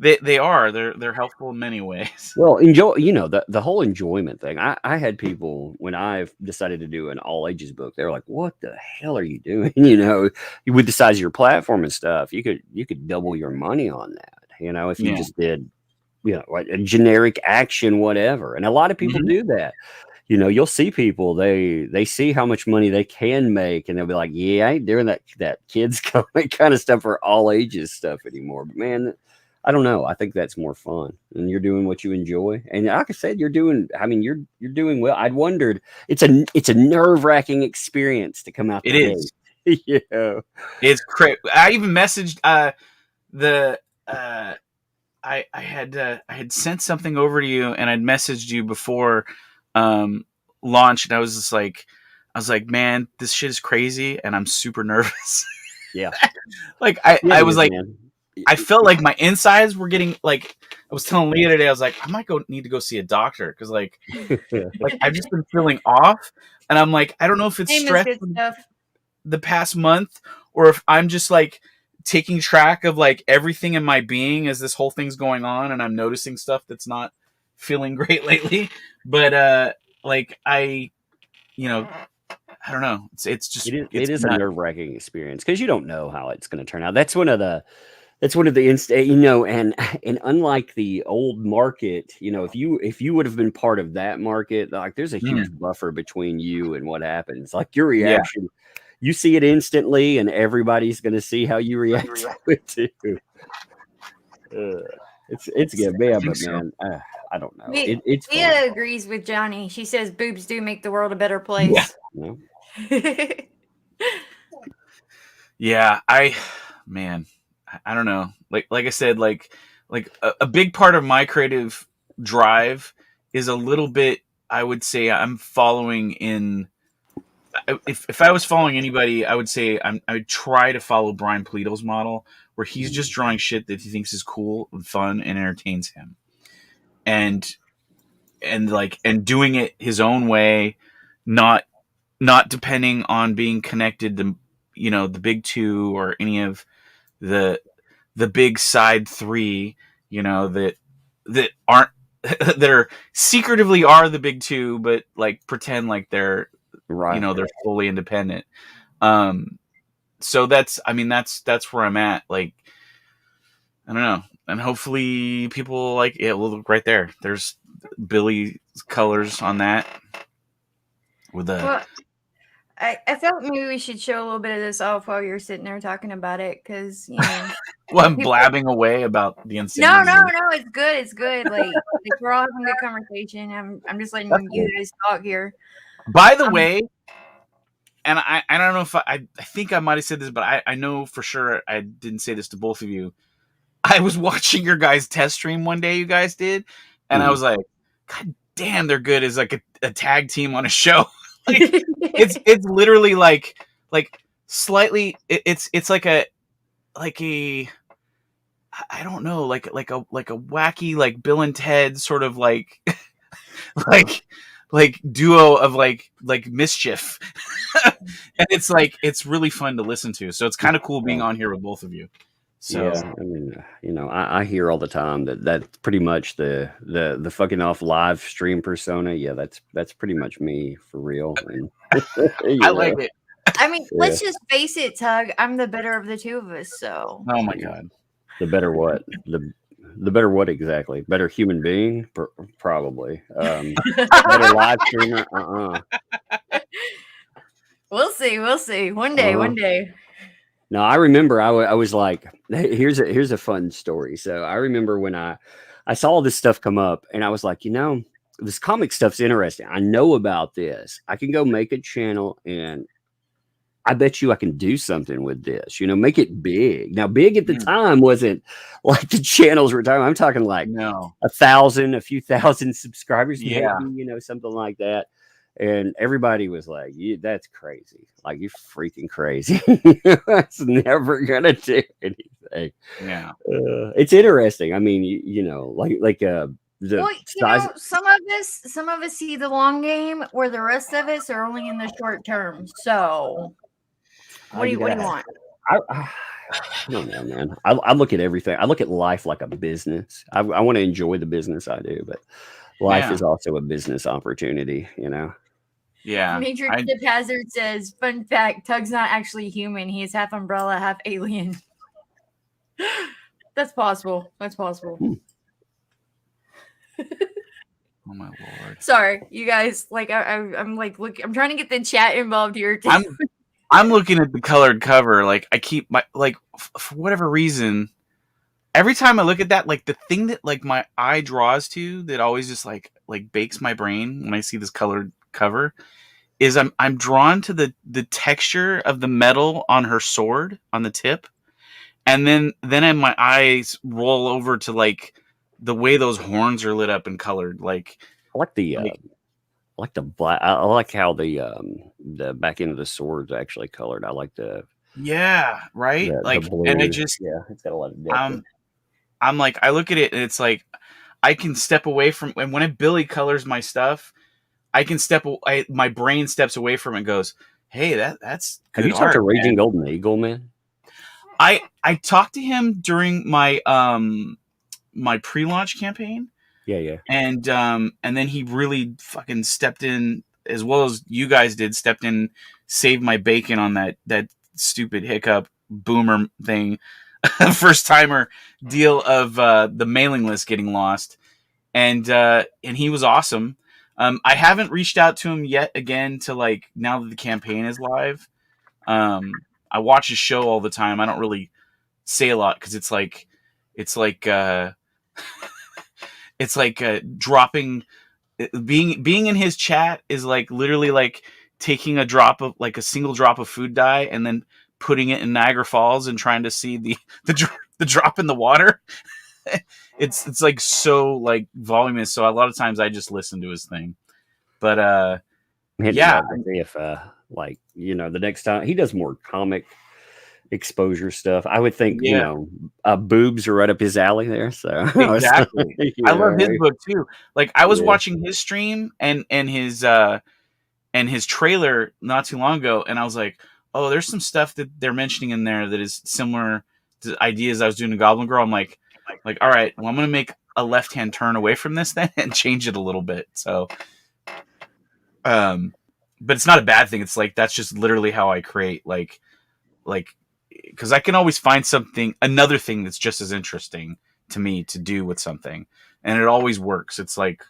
They are. They're helpful in many ways. Well, enjoy. The whole enjoyment thing. I had people when I've decided to do an all ages book. They're like, "What the hell are you doing?" With the size of your platform and stuff, you could double your money on that. If you Yeah. just did, like a generic action, whatever. And a lot of people Hmm. do that. You'll see people, they see how much money they can make, and they'll be like, "Yeah, I ain't doing that kids comic kind of stuff or all ages stuff anymore." But man, I don't know. I think that's more fun, and you're doing what you enjoy. And like I said, you're doing. I mean, you're doing well. I'd wondered. It's a nerve-wracking experience to come out the It is. gate. Yeah. It's crazy. I even messaged the I had sent something over to you, and I'd messaged you before um launch, and I was like, man, this shit is crazy, and I'm super nervous. Yeah. Like It I was is, like, man. I felt like my insides were getting like I was telling Leah today, I was like, I might need to go see a doctor because like I've just been feeling off, and I'm like, I don't know if it's Name is stress good stuff. the past month, or if I'm just like taking track of like everything in my being as this whole thing's going on, and I'm noticing stuff that's not feeling great lately. But like you know, I don't know. It's just It it's is a nuts. nerve-wracking experience because you don't know how it's going to turn out. That's one of the and unlike the old market, if you would have been part of that market, like there's a Mm, huge buffer between you and what happens. Like your yeah, reaction, you see it instantly, and everybody's going to see how you react to it too. Uh, it's good, I man, think but so. man, I don't know. Le- It's fun. Leah agrees with Johnny. She says boobs do make the world a better Yeah, place. You know? yeah. Man, I don't know. Like I said, like a big part of my creative drive is a little bit. I would say I'm following in if I was following anybody, I would say I would try to follow Brian Plegel's model, where he's just drawing shit that he thinks is cool and fun and entertains him, and and doing it his own way, not depending on being connected to the big two or any of the big side three, that aren't that are secretively are the big two, but like pretend like they're Right. they're fully independent. Um, so that's where I'm at. Like, I don't know, and hopefully people like it. Well, look right there. There's Billy's colors on that with a Well, I felt maybe we should show a little bit of this off while you're sitting there talking about it, because Well, I'm people. blabbing away about the No, insanity. it's good. It's good. Like we're all having a good conversation. I'm just That's letting cool. you guys talk here. By the Um, way, and I don't know if I think I might have said this, but I know for sure I didn't say this to both of you. I was watching your guys' test stream one day, you guys did, and I was like, God damn, they're good as like a tag team on a show. Like it's literally like slightly it's like a I don't know, like a wacky like Bill and Ted sort of like like duo of like mischief. And it's really fun to listen to. So it's kind of cool being on here with both of you. So Yeah, I mean, I hear all the time that that's pretty much the fucking off live stream persona. Yeah, that's pretty much me for real. And, I like it. I mean, let's just face it, Tug. I'm the better of the two of us. So. Oh my god. The better what? The better what exactly? Better human being? Probably. Better live streamer? We'll see. We'll see. One day. One day. No, I remember I was like, here's a fun story. So I remember when I saw all this stuff come up, and I was like, this comic stuff's interesting. I know about this. I can go make a channel, and I bet you I can do something with this. Make it big. Now, big at the time wasn't like the channels were talking. I'm talking like 1,000, a few thousand subscribers, maybe, something like that. And everybody was like, that's crazy. Like, you're freaking crazy. That's never going to do anything. Yeah. It's interesting. I mean, some of us see the long game where the rest of us are only in the short term. So what do you want? I don't know, man. I look at everything. I look at life like a business. I want to enjoy the business I do, but life is also a business opportunity, Yeah. Major Tip Hazard says, fun fact, Tug's not actually human. He is half umbrella, half alien. That's possible. That's possible. Oh my lord. Sorry, you guys. Like I'm like, look, I'm trying to get the chat involved here too. I'm looking at the colored cover. Like, I keep my for whatever reason, every time I look at that, like the thing that like my eye draws to that always just like bakes my brain when I see this colored cover is I'm drawn to the texture of the metal on her sword on the tip, and then my eyes roll over to like the way those horns are lit up and colored. Like, I like the black. I like how the back end of the sword's actually colored. I like the right. Like, the blue. And I just it's got a lot of depth. I'm like, I look at it and it's like I can step away from, and when Billy colors my stuff, I can my brain steps away from it and goes, hey, that's good. Have you talked to Raging Golden Eagle, man? I talked to him during my my pre-launch campaign. Yeah. And then he really fucking stepped in, as well as you guys did, stepped in, saved my bacon on that stupid hiccup boomer thing, first timer deal of the mailing list getting lost. And he was awesome. I haven't reached out to him yet again to like, now that the campaign is live. I watch his show all the time. I don't really say a lot because it's like dropping, being in his chat is like literally like taking a single drop of food dye and then putting it in Niagara Falls and trying to see the drop in the water. It's like so like voluminous. So a lot of times I just listen to his thing. But if the next time he does more comic exposure stuff, I would think boobs are right up his alley there. So exactly. I love his book too. Like, I was watching his stream and his trailer not too long ago, and I was like, oh, there's some stuff that they're mentioning in there that is similar to ideas I was doing to Goblin Girl. I'm like, all right, well, I'm gonna make a left-hand turn away from this then and change it a little bit. So but it's not a bad thing. It's like, that's just literally how I create, like because I can always find another thing that's just as interesting to me to do with something, and it always works. It's like,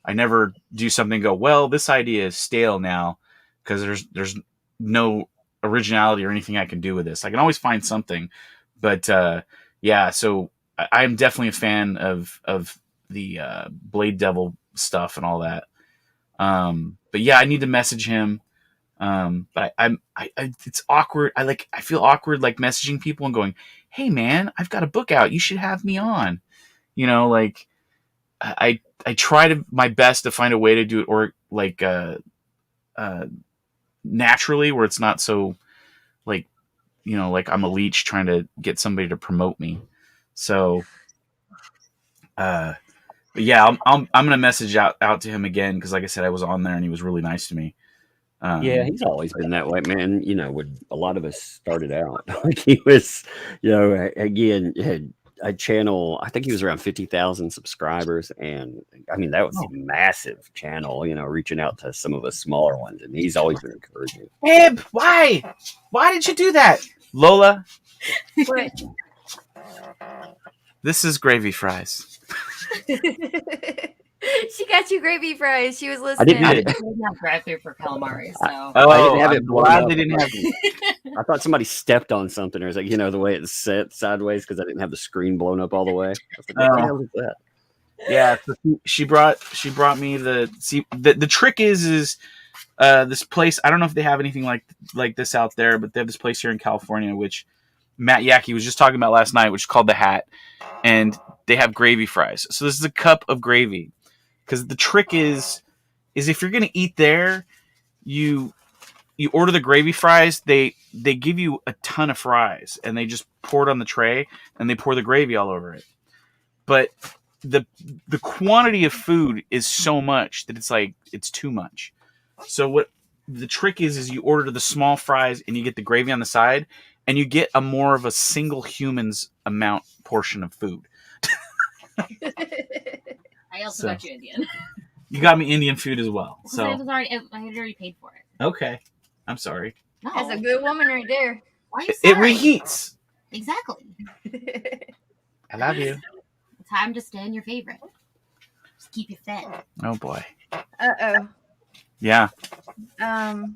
I never do something and go, well, this idea is stale now, because there's no originality or anything I can do with this. I can always find something, but yeah. So I'm definitely a fan of the Blade Devil stuff and all that. But yeah, I need to message him. But it's awkward. I feel awkward like messaging people and going, "Hey man, I've got a book out. You should have me on." You know, like I try to my best to find a way to do it, or like naturally, where it's not so like, you know, like I'm a leech trying to get somebody to promote me. So, but yeah, I'm gonna message out to him again because, like I said, I was on there and he was really nice to me. Yeah, he's always been that way, man. You know, when a lot of us started out, like he was, you know, again, had a channel. I think he was around 50,000 subscribers, and I mean that was a massive channel. You know, reaching out to some of the smaller ones, and he's always been encouraging. Babe, why? Why did you do that, Lola? What? This is gravy fries. She got you gravy fries. She was I listening. didn't. Not drive-through for calamari, so. I didn't have I'm it blown glad up. they didn't have. I thought somebody stepped on something, or it's like, you know, the way it's set sideways because I didn't have the screen blown up all the way. I was like, what the hell is that? Yeah, so she brought me the trick is this place. I don't know if they have anything like this out there, but they have this place here in California, which Matt Yackey was just talking about last night, which is called The Hat, and they have gravy fries. So this is a cup of gravy, because the trick is if you're gonna eat there, you order the gravy fries. They give you a ton of fries, and they just pour it on the tray, and they pour the gravy all over it. But the quantity of food is so much that it's too much. So what the trick is you order the small fries and you get the gravy on the side, and you get a more of a single human's amount portion of food. I also got you Indian. You got me Indian food as well. So I had already paid for it. okay, I'm sorry. No, That's a good woman right there. why are you It sorry? reheats. Exactly. I love you. Time to stand your favorite. Just keep you fed. Oh boy. Uh-oh. Yeah. John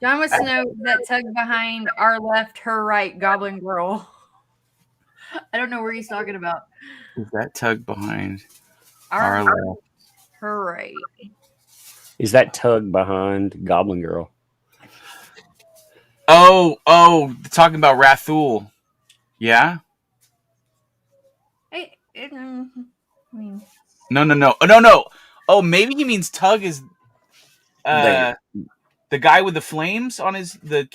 wants to know that tug behind our left, her right, Goblin Girl. I don't know where he's talking about. Is that tug behind Our our left? her right. Is that tug behind Goblin Girl? Oh, talking about Rathul. Yeah? I mean, No. Oh, maybe he means tug is There. the guy with the flames on his the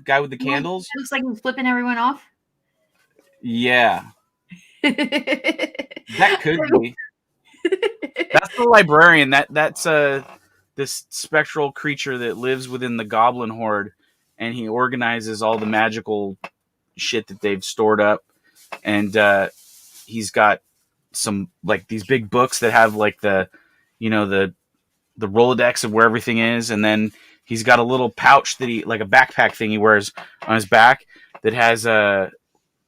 guy with the candles. It looks like he's flipping everyone off. Yeah. That could be. That's the librarian. That's this spectral creature that lives within the goblin horde, and he organizes all the magical shit that they've stored up, and he's got some like these big books that have like the Rolodex of where everything is, and then he's got a little pouch that he like a backpack thing he wears on his back that has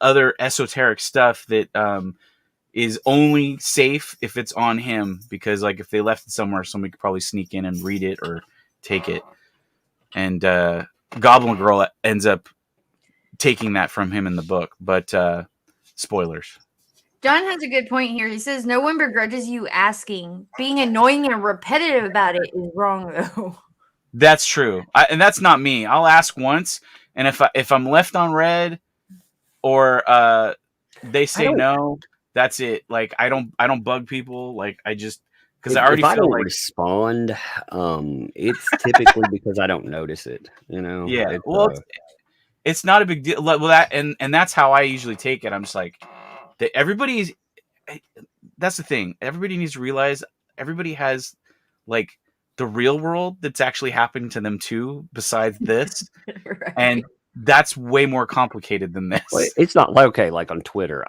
other esoteric stuff that is only safe if it's on him, because like if they left it somewhere, somebody could probably sneak in and read it or take it, and Goblin Girl ends up taking that from him in the book, but spoilers. John has a good point here. He says, no one begrudges you asking. Being annoying and repetitive about it is wrong, though. That's true. And that's not me. I'll ask once, and if I'm left on red or they say no, that's it. Like I don't bug people. Like I just because I already if I feel don't like respond, it's typically because I don't notice it. You know. yeah. It's not a big deal. Well, that and that's how I usually take it. I'm just like everybody's. That's the thing. Everybody needs to realize everybody has like the real world that's actually happening to them too. Besides this, Right. and that's way more complicated than this. Well, it's not like okay, like on Twitter.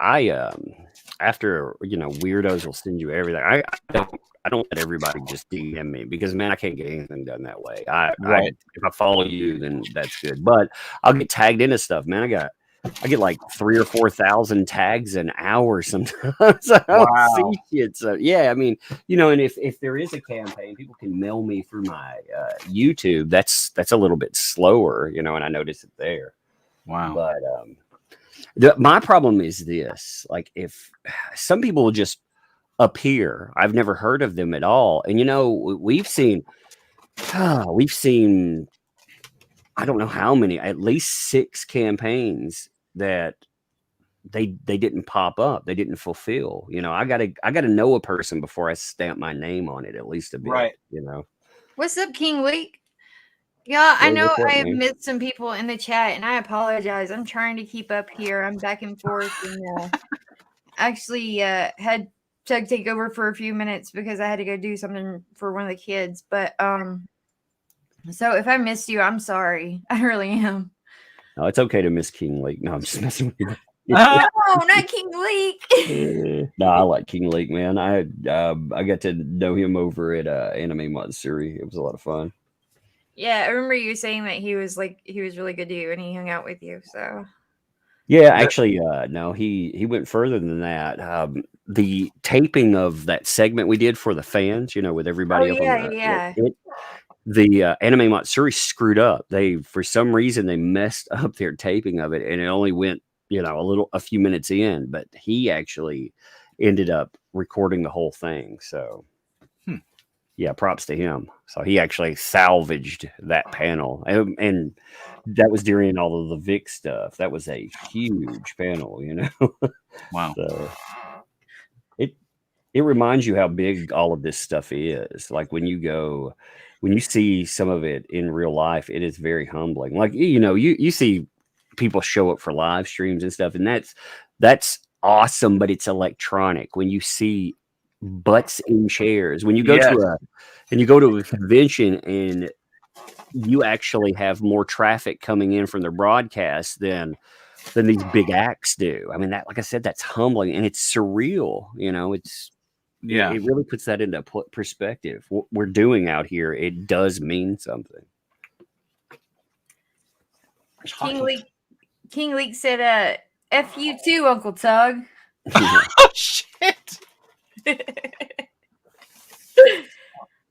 After weirdos will send you everything. I don't let everybody just DM me because man, I can't get anything done that way. Right. If I follow you, then that's good. But I'll get tagged into stuff, man. I got I get like 3,000 or 4,000 tags an hour sometimes. I don't see Wow. shit. So yeah, I mean, and if there is a campaign, people can mail me through my YouTube. That's a little bit slower, and I notice it there. Wow. But my problem is this: like, if some people will just appear, I've never heard of them at all, and we've seen. We've seen, I don't know how many, at least 6 campaigns that they didn't pop up, they didn't fulfill. I gotta know a person before I stamp my name on it, at least a bit. Right. What's up, King Leak? Yeah, I Yeah, know what's up, I have man? missed some people in the chat, and I apologize. I'm trying to keep up here. I'm back and forth, and actually had to take over for a few minutes because I had to go do something for one of the kids. But so if I missed you, I'm sorry. I really am. No, it's okay to miss King Leak. No, I'm just messing with you. No, not King Leak. No, I like King Leak, man. I got to know him over at Anime Matsuri. It was a lot of fun. Yeah, I remember you saying that he was really good to you and he hung out with you. So yeah, actually, no, he went further than that. The taping of that segment we did for the fans, with everybody up on the Anime Matsuri screwed up. For some reason, they messed up their taping of it, and it only went, a few minutes in. But he actually ended up recording the whole thing. So, yeah, props to him. So he actually salvaged that panel, and that was during all of the Vic stuff. That was a huge panel, Wow. So it reminds you how big all of this stuff is. Like when you see some of it in real life, it is very humbling. Like, you see people show up for live streams and stuff, and that's awesome, but it's electronic. When you see butts in chairs, when you go to a convention and you actually have more traffic coming in from their broadcast than these big acts do. I mean, that, like I said, that's humbling and it's surreal. It really puts that into perspective. What we're doing out here, it does mean something. King Leak said, F you too, Uncle Tug. Oh, shit.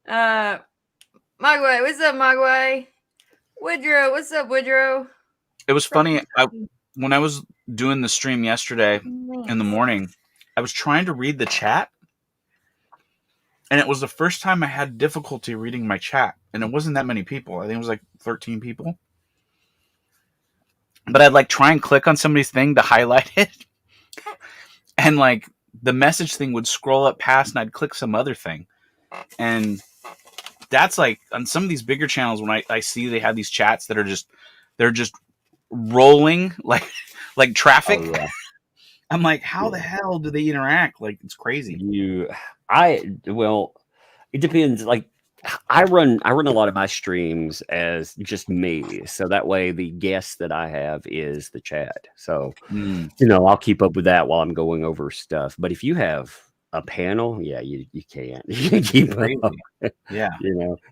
Mogwai, what's up, Mogwai? Woodrow, what's up, Woodrow? It was funny. When I was doing the stream yesterday in the morning, I was trying to read the chat. And it was the first time I had difficulty reading my chat. And it wasn't that many people. I think it was like 13 people. But I'd try and click on somebody's thing to highlight it. And the message thing would scroll up past and I'd click some other thing. And that's on some of these bigger channels when I see they have these chats that are they're just rolling like traffic. Oh, yeah. I'm like, how the hell do they interact? It's crazy. Well, it depends. I run a lot of my streams as just me, so that way the guest that I have is the chat. So I'll keep up with that while I'm going over stuff. But if you have a panel, yeah, you can't. You can keep up. Yeah.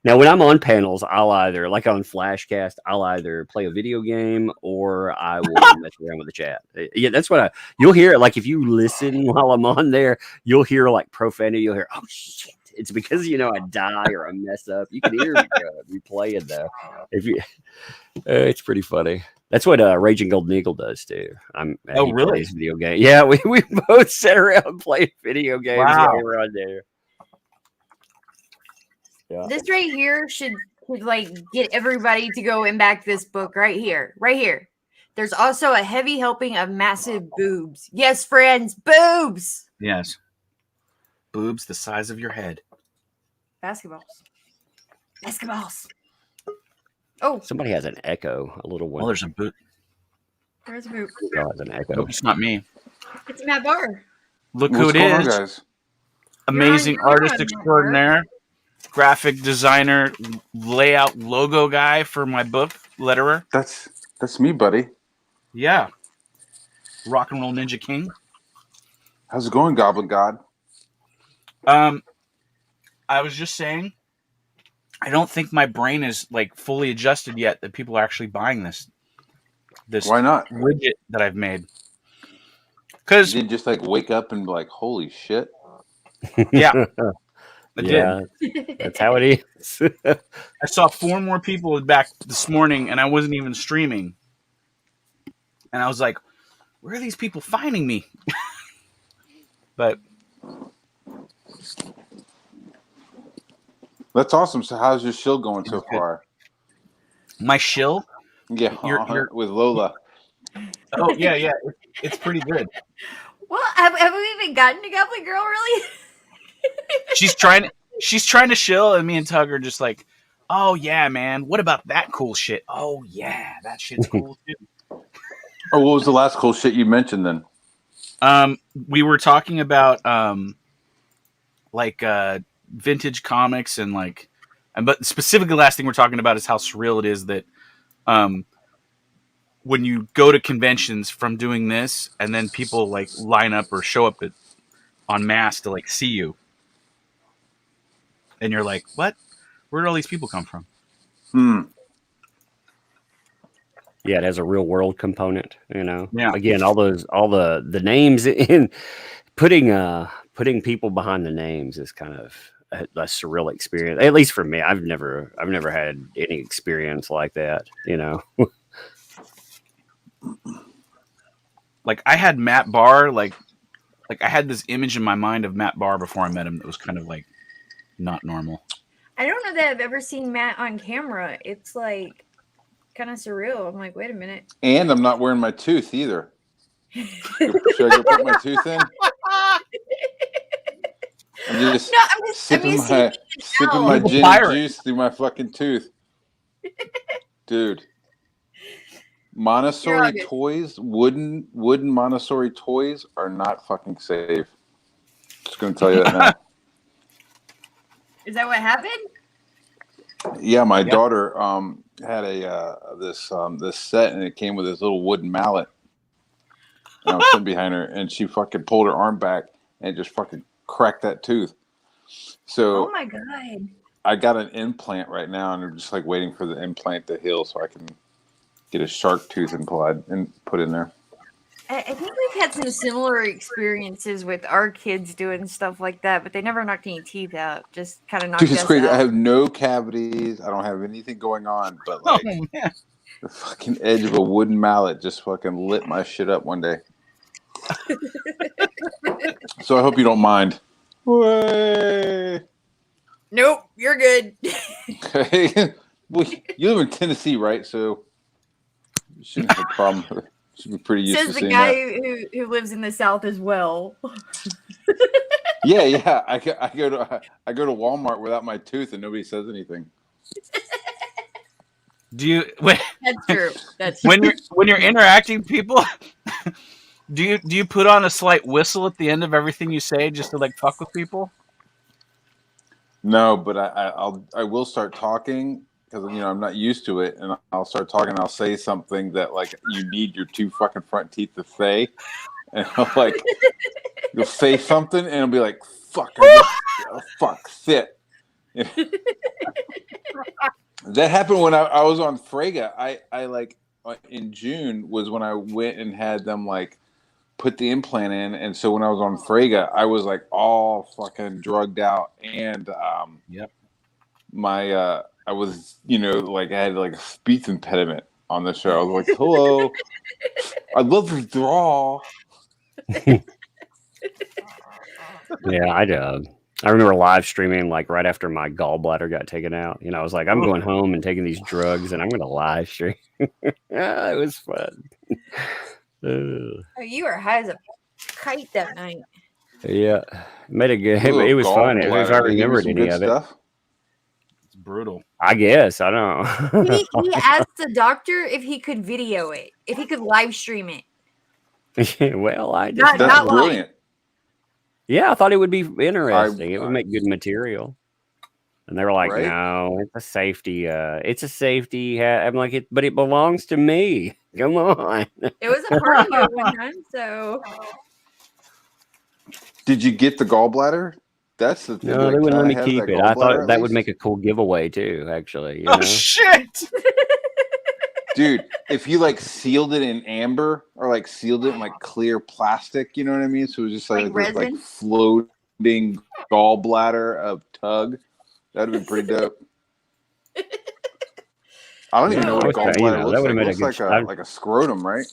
Now when I'm on panels, I'll either on Flashcast, I'll either play a video game or I will mess around with the chat. Yeah, that's what you'll hear. If you listen while I'm on there, you'll hear profanity. You'll hear, oh shit. It's because I die or I mess up. You can hear me playing though. It's pretty funny. That's what Raging Golden Eagle does too. He really? plays video game. Yeah, we both sit around playing video games while we're on there. Yeah. This right here should get everybody to go and back this book right here. Right here. There's also a heavy helping of massive boobs. Yes, friends, boobs. Yes. Boobs the size of your head. Basketballs. Oh. Somebody has an echo, a little one. Oh, there's a boot. There's a boot. Oh, has an echo. Nope, it's not me. It's Matt Barr. Look who it is. Guys? Amazing artist extraordinaire. Graphic designer, layout logo guy for my book, letterer. That's me, buddy. Yeah. Rock and roll ninja king. How's it going, Goblin God? I was just saying, I don't think my brain is fully adjusted yet that people are actually buying this. this Why not? widget that I've made. Because You didn't just like wake up and be like, holy shit. yeah, I did. Yeah, that's how it is. I saw 4 more people back this morning, and I wasn't even streaming. And I was like, "Where are these people finding me?" But That's awesome. So how's your shill going so far? my shill, Yeah, You're- with Lola. oh yeah, it's pretty good. Well, have we even gotten to Goblin Girl really? She's trying to shill, and me and Tug are just like, "Oh yeah, man. What about that cool shit? Oh yeah, that shit's cool too." Oh, what was the last cool shit you mentioned then? We were talking about vintage comics and but specifically, the last thing we're talking about is how surreal it is that when you go to conventions from doing this, and then people like line up or show up en masse to like see you, and you're like, "What? Where did all these people come from?" Yeah, it has a real world component, you know. Yeah. Again, all the names in putting people behind the names is kind of a surreal experience. At least for me, I've never had any experience like that, you know. Like I had Matt Barr, like I had this image in my mind of Matt Barr before I met him that was kind of like not normal. I don't know that I've ever seen Matt on camera. It's like kind of surreal. I'm like, wait a minute. And I'm not wearing my tooth either. Should I go put my tooth in? I'm just sipping my gin juice through my fucking tooth. Dude. Montessori toys, wooden Montessori toys are not fucking safe. Just gonna tell you that now. Is that what happened? Yeah, my daughter had this set, and it came with this little wooden mallet. And I was sitting behind her, and she fucking pulled her arm back and just fucking cracked that tooth. So, oh my god! I got an implant right now, and I'm just like waiting for the implant to heal so I can get a shark tooth implied and put in there. I think we've had some similar experiences with our kids doing stuff like that, but they never knocked any teeth out. Just kind of knocked Dude, it's us crazy. out. I have no cavities. I don't have anything going on, but like the fucking edge of a wooden mallet just fucking lit my shit up one day. So I hope you don't mind. Way. Nope, you're good. Okay. Well, you live in Tennessee, right? So you shouldn't have a problem. Should be pretty used Says to the seeing guy that. who lives in the South as well. Yeah. I go to Walmart without my tooth and nobody says anything. Do you wait? That's true. That's when you're interacting with people? Do you put on a slight whistle at the end of everything you say just to like fuck with people? No, but I will start talking because I'm not used to it, and I'll start talking. And I'll say something that like you need your 2 fucking front teeth to say, and I'll like you'll say something, and it'll be like fuck, fuck, sit. That happened when I was on Frega. I like in June was when I went and had them like put the implant in, and so when I was on Frega, I was like all fucking drugged out, and my I was like I had like a speech impediment on the show. I was like, hello, I'd love to draw. Yeah, I remember live streaming like right after my gallbladder got taken out. I was like, I'm going home and taking these drugs, and I'm going to live stream. Yeah, it was fun. Oh, you were high as a kite that night. Yeah, made a good. It was fun. If I remembered any of it, it's brutal. I guess I don't know. He asked the doctor if he could video it, if he could live stream it. Well, I just that's brilliant. Yeah, I thought it would be interesting. It would make good material. And they were like, right? "No, it's a safety. It's a safety." I'm like, but it belongs to me. Come on. It was a party at one time, so. Did you get the gallbladder? That's the thing. No, they wouldn't let me keep it. I thought that would make a cool giveaway too. Actually, shit! Dude, if you like sealed it in amber or like sealed it in like clear plastic, you know what I mean? So it was just like this like resin? floating gallbladder of Tug. That'd have been pretty dope. I don't even know what a gallbladder looks like. It looks like a scrotum, right?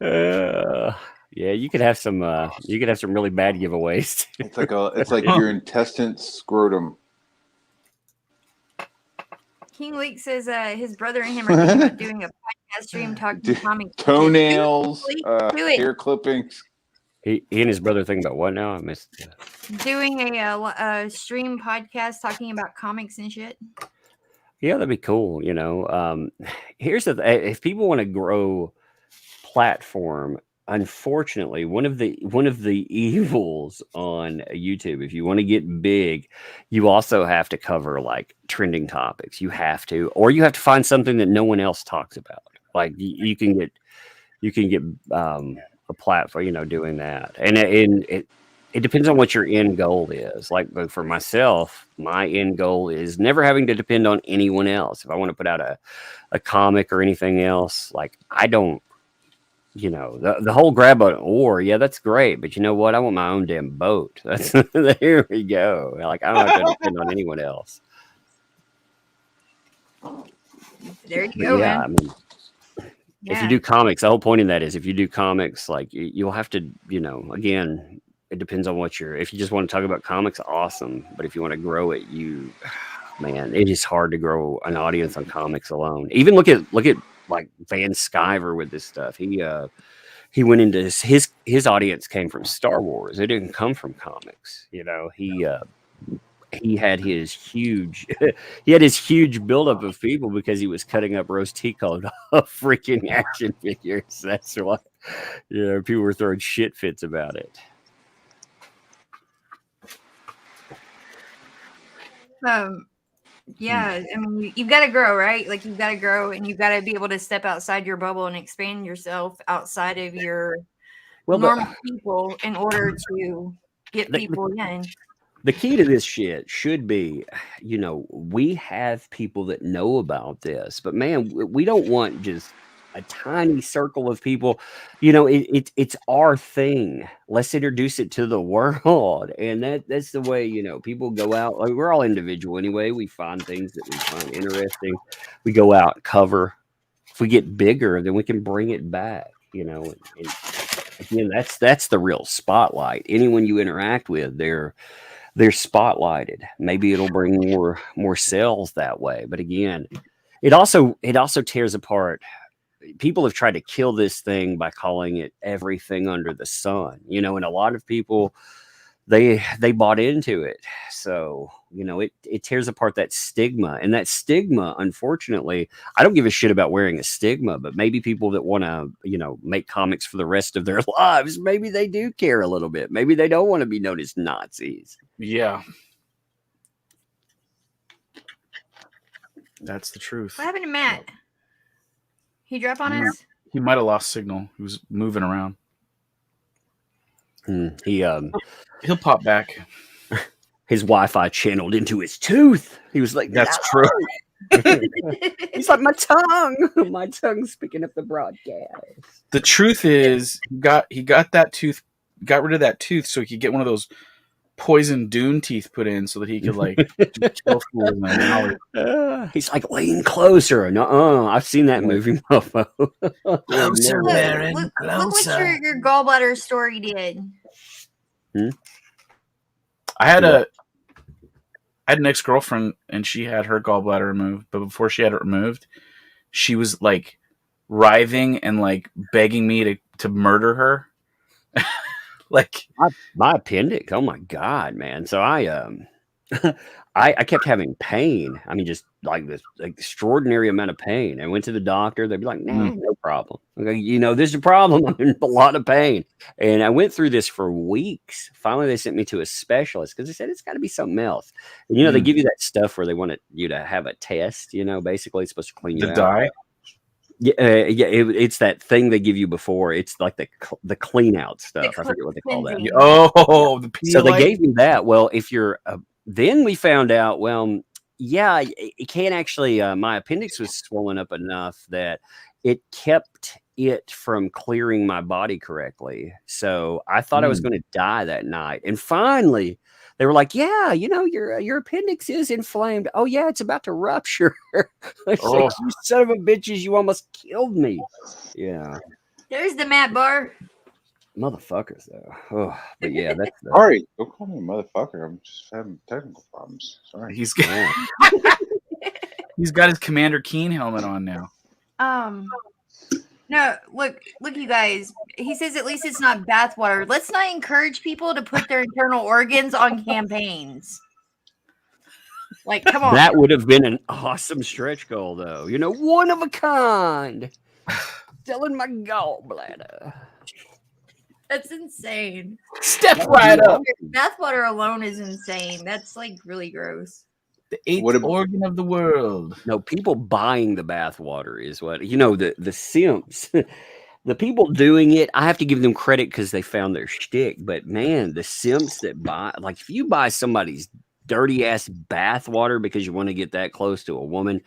Yeah, you could have some really bad giveaways. It's like your intestine scrotum. King Leak says his brother and him are thinking about doing a podcast stream talking comics. Toenails, hair clippings. He and his brother thinking about what now? I missed. Doing a stream podcast talking about comics and shit. Yeah, that'd be cool. You know, here's the if people want to grow platform, unfortunately, one of the evils on YouTube, if you want to get big, you also have to cover like trending topics. You have to, or you have to find something that no one else talks about. Like you can get a platform, you know, doing that, and it depends on what your end goal is. Like for myself, my end goal is never having to depend on anyone else. If I want to put out a comic or anything else, like I don't, you know, the whole grab an oar, yeah, that's great. But you know what? I want my own damn boat. That's there we go. Like I don't have to depend on anyone else. There you go, yeah, man. I mean, if you do comics, the whole point in that is if you do comics, like you'll have to, you know, again, it depends on what if you just want to talk about comics, awesome. But if you want to grow it, man, it is hard to grow an audience on comics alone. Even look at like Van Sciver with this stuff. He went into his audience came from Star Wars. It didn't come from comics. You know, he had his huge buildup of people because he was cutting up roast tea colored freaking action figures. That's why, you know, people were throwing shit fits about it. Yeah, I mean, you've got to grow, right? Like you've got to grow, and you've got to be able to step outside your bubble and expand yourself outside of your normal people in order to get people in. The key to this shit should be, you know, we have people that know about this, but man, we don't want just a tiny circle of people. You know, it's our thing. Let's introduce it to the world, and that's the way, you know, people go out. Like, we're all individual anyway. We find things that we find interesting. We go out, cover. If we get bigger, then we can bring it back. You know, and again, that's the real spotlight. Anyone you interact with, they're spotlighted. Maybe it'll bring more sales that way. But again, it also tears apart. People have tried to kill this thing by calling it everything under the sun, you know, and a lot of people, they bought into it. So, you know, it tears apart that stigma, and that stigma, unfortunately, I don't give a shit about wearing a stigma, but maybe people that want to, you know, make comics for the rest of their lives, maybe they do care a little bit. Maybe they don't want to be known as Nazis. Yeah. That's the truth. What happened to Matt? He drop on us? He might have lost signal. He was moving around. He'll pop back. His Wi-Fi channeled into his tooth. He was like, "That's true." He's like, my tongue's picking up the broadcast. The truth is, he got that tooth, got rid of that tooth, so he could get one of those poison Dune teeth put in, so that he could like kill fools in an alley. He's like, lean closer. I've seen that movie, mofo. Closer, Baron. Look what your gallbladder story did. I had an ex-girlfriend, and she had her gallbladder removed, but before she had it removed, she was like writhing and like begging me to murder her. Like my appendix. Oh my God, man. So I kept having pain. I mean, just like this extraordinary amount of pain. I went to the doctor. They'd be like, nah, no problem. Okay, you know, there's a problem. I'm in a lot of pain. And I went through this for weeks. Finally, they sent me to a specialist because they said it's got to be something else. And, you know, they give you that stuff where they want you to have a test, you know, basically it's supposed to clean you out. Dye? Yeah, it's that thing they give you before. It's like the clean out stuff. I forget what they call that. Oh, the so they gave me that. Well, if you're then we found out, well, Yeah, it can't actually. My appendix was swollen up enough that it kept it from clearing my body correctly. So I thought I was going to die that night. And finally, they were like, "Yeah, your appendix is inflamed. Oh yeah, it's about to rupture." It's like, "You son of a bitches, you almost killed me." Yeah, There's the Matt Bar. motherfuckers though. Oh, but yeah, that's Sorry, don't call me a motherfucker. I'm just having technical problems. Sorry. He's got his Commander Keen helmet on now. No, look, you guys. He says at least it's not bathwater. Let's not encourage people to put their internal organs on campaigns. Like, come on. That would have been an awesome stretch goal, though. One of a kind. Selling my gallbladder. That's insane. Step right up. Bathwater alone is insane. That's like really gross. The eighth organ of the world. No, people buying the bathwater is what the simps. The people doing it, I have to give them credit because they found their shtick. But man, the simps that buy, like, if you buy somebody's dirty ass bathwater because you want to get that close to a woman,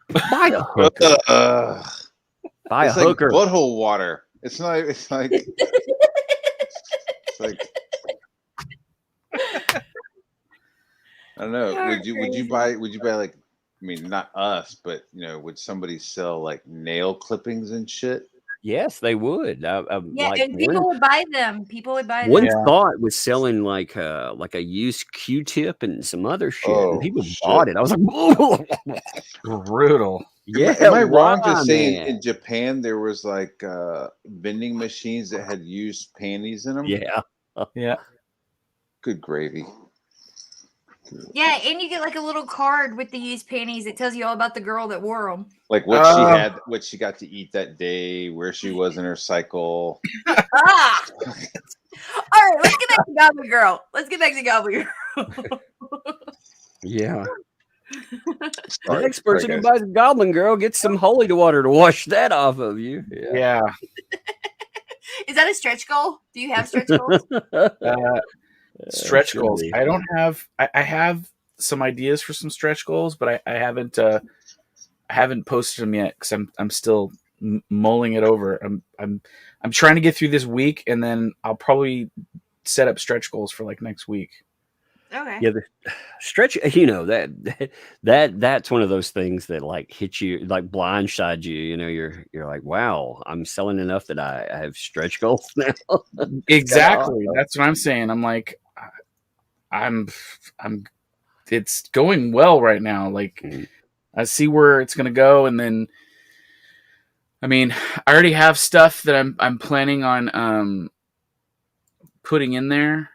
buy a hooker. Buy a hooker. Like butthole water. It's not. It's like. It's like. I don't know. Would you buy like? I mean, not us, but would somebody sell like nail clippings and shit? Yes, they would. Yeah, and people would buy them. One thought was selling like a used Q-tip and some other shit, and people bought it. I was like, brutal. Yeah, am I wrong to say in Japan there was like vending machines that had used panties in them? Yeah. Good gravy. Yeah, and you get like a little card with the used panties that tells you all about the girl that wore them. Like what she had, what she got to eat that day, where she was in her cycle. All right, let's get back to Goblin Girl. Yeah. The next person who buys a Goblin Girl gets some holy water to wash that off of you. Yeah. Is that a stretch goal? Do you have stretch goals? Stretch goals. I don't have. I have some ideas for some stretch goals, but I haven't. I haven't posted them yet because I'm still mulling it over. I'm trying to get through this week, and then I'll probably set up stretch goals for like next week. Okay. Yeah, the stretch. That's one of those things that like hit you, like blindside you. You're like, wow, I'm selling enough that I have stretch goals now. Exactly. That's what I'm saying. I'm like, it's going well right now. Like, I see where it's gonna go, and then, I mean, I already have stuff that I'm planning on putting in there.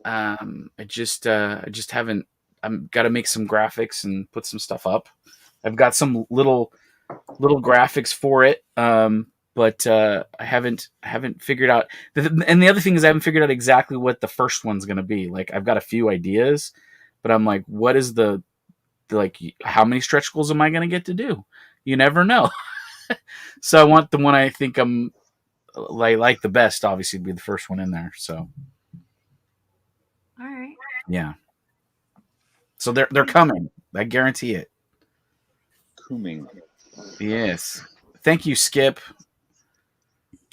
I just haven't. I've got to make some graphics and put some stuff up. I've got some little graphics for it, but I haven't figured out. And the other thing is I haven't figured out exactly what the first one's going to be. Like, I've got a few ideas, but I'm like, what is the how many stretch goals am I going to get to do? You never know. So I want the one I think I'm like the best, obviously, to be the first one in there. So. All right. Yeah. So they're coming. I guarantee it. Coming. Yes. Thank you, Skip.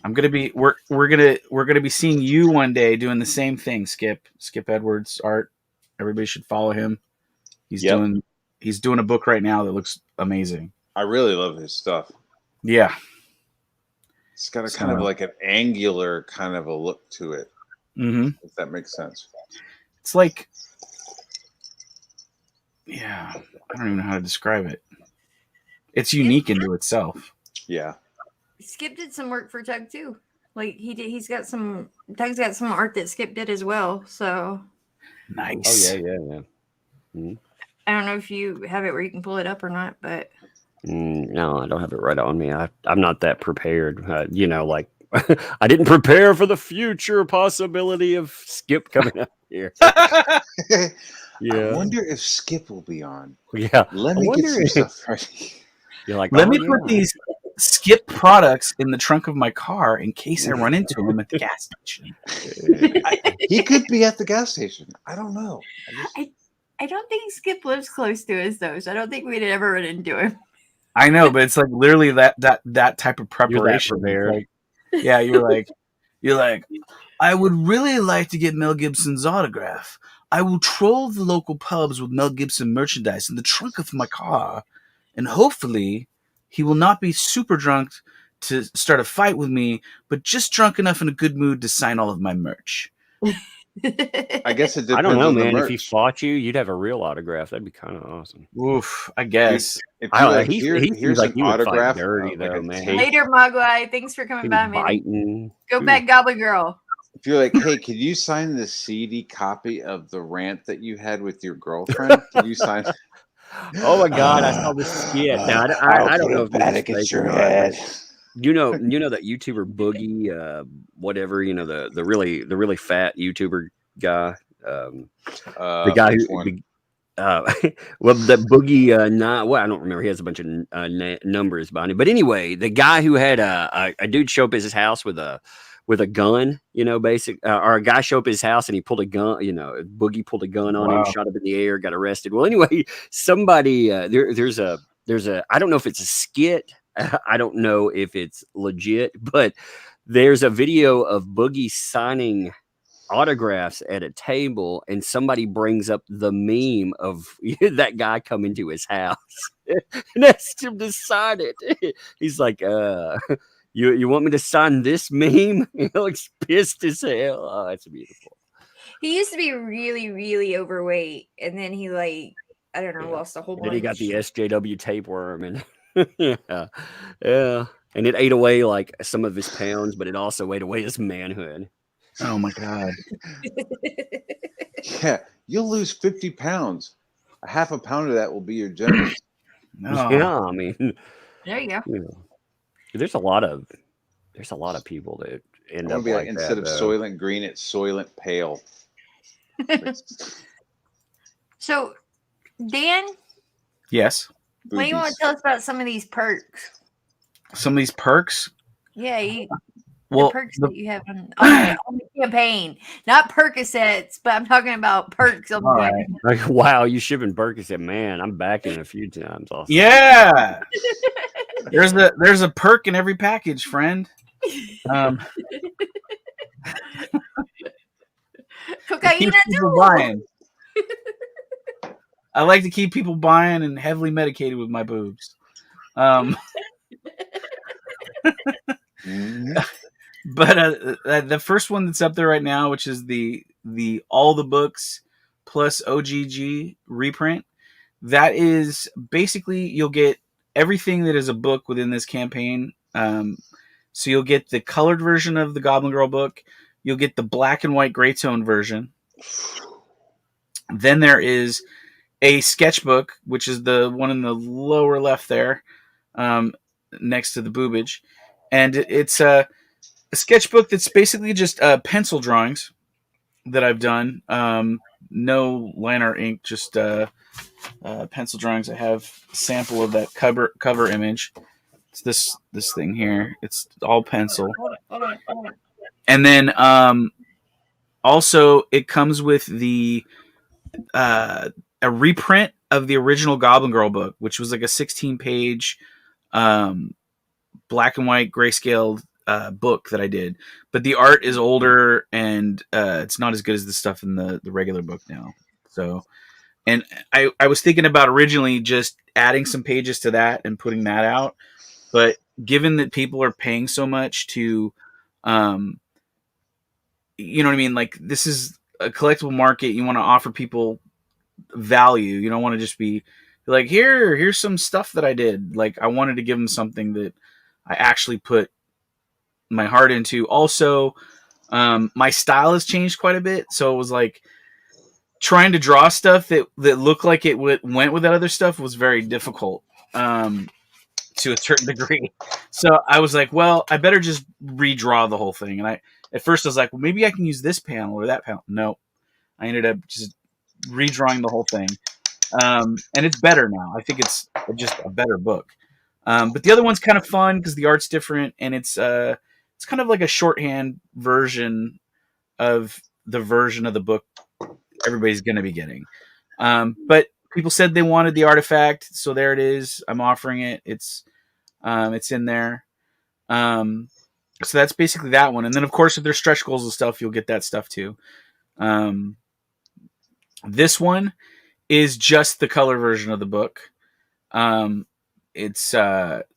We're gonna be seeing you one day doing the same thing, Skip. Skip Edwards art. Everybody should follow him. He's doing a book right now that looks amazing. I really love his stuff. Yeah. It's got a kind of like an angular kind of a look to it. Mm-hmm. If that makes sense. It's like, yeah, I don't even know how to describe it. It's unique into itself. Yeah. Skip did some work for Tug too. Like Tug's got some art that Skip did as well. So nice. Oh yeah. Mm-hmm. I don't know if you have it where you can pull it up or not, but no, I don't have it right on me. I'm not that prepared. Like I didn't prepare for the future possibility of Skip coming up here. Yeah. I wonder if Skip will be on. Yeah. Let me get some stuff ready. You're like, let me put these Skip products in the trunk of my car in case I run into him at the gas station. He could be at the gas station. I don't know. I don't think Skip lives close to us though, so I don't think we'd ever run into him. I know, but it's like literally that type of You're that preparation. prepared. Like, yeah, you're like, I would really like to get Mel Gibson's autograph. I will troll the local pubs with Mel Gibson merchandise in the trunk of my car, and hopefully he will not be super drunk to start a fight with me, but just drunk enough in a good mood to sign all of my merch. I guess it depends I don't know, on the man. merch. If he fought you, you'd have a real autograph. That'd be kind of awesome. Oof, I guess. If you like, He seems here's like an you would fight autograph, dirty, like though, a man. tape. Later, Mogwai. Thanks for coming He'd by, be man. biting. Go back, Goblin Girl. If you're like, hey, could you sign the CD copy of the rant that you had with your girlfriend? Can you sign? Oh my God, I saw this skit. Now I don't know if this is fake or not. You know that YouTuber Boogie, whatever, the really fat YouTuber guy, the guy who, well, the Boogie, well, I don't remember. He has a bunch of numbers behind him, but anyway, the guy who had a dude show up at his house with a gun, or a guy show up at his house and he pulled a gun, Boogie pulled a gun on him, shot up in the air, got arrested. Well, anyway, somebody, there's a, I don't know if it's a skit. I don't know if it's legit, but there's a video of Boogie signing autographs at a table, and somebody brings up the meme of that guy coming to his house and asked him to sign it. He's like, you want me to sign this meme? He looks pissed as hell. Oh, that's beautiful. He used to be really, really overweight, and then he I don't know, lost a whole bunch. Then he got the SJW tapeworm, and yeah, and it ate away like some of his pounds, but it also ate away his manhood. Oh my God. Yeah, you'll lose 50 pounds. A half a pound of that will be your genitals. No. Yeah, I mean, there you go. There's a lot of people that end up be like instead that, of Soylent Green, it's Soylent Pale. So, Dan, Yes. what do you want to tell us about some of these perks? Some of these perks? Yeah, the perks that you have on the campaign. Not Percocets, but I'm talking about perks on the campaign. Like, wow, you shipping Percocet, man. I'm backing a few times. Awesome. Yeah. There's a perk in every package, friend. Cocaine people buying. I like to keep people buying and heavily medicated with my boobs. But the first one that's up there right now, which is the all the books plus OGG reprint, that is basically you'll get everything that is a book within this campaign. So you'll get the colored version of the Goblin Girl book. You'll get the black and white gray tone version. Then there is a sketchbook, which is the one in the lower left there, next to the boobage. And it's a sketchbook that's basically just pencil drawings that I've done. No line art ink, just pencil drawings. I have a sample of that cover image. It's this thing here. It's all pencil. Hold on. And then also it comes with the a reprint of the original Goblin Girl book, which was like a 16-page black and white grayscale book that I did. But the art is older and it's not as good as the stuff in the regular book now. So, and I was thinking about originally just adding some pages to that and putting that out. But given that people are paying so much to, you know what I mean? Like, this is a collectible market. You want to offer people value. You don't want to just be like, here's some stuff that I did. Like, I wanted to give them something that I actually put my heart into. Also, my style has changed quite a bit. So it was like trying to draw stuff that looked like it went with that other stuff was very difficult. To a certain degree. So I was like, well, I better just redraw the whole thing. And at first I was like, well, maybe I can use this panel or that panel. No, I ended up just redrawing the whole thing. And it's better now. I think it's just a better book. But the other one's kind of fun because the art's different and it's kind of like a shorthand version of the book everybody's going to be getting. But people said they wanted the artifact, so there it is. I'm offering it. It's in there. So that's basically that one. And then of course, if there's stretch goals and stuff, you'll get that stuff too. This one is just the color version of the book. It's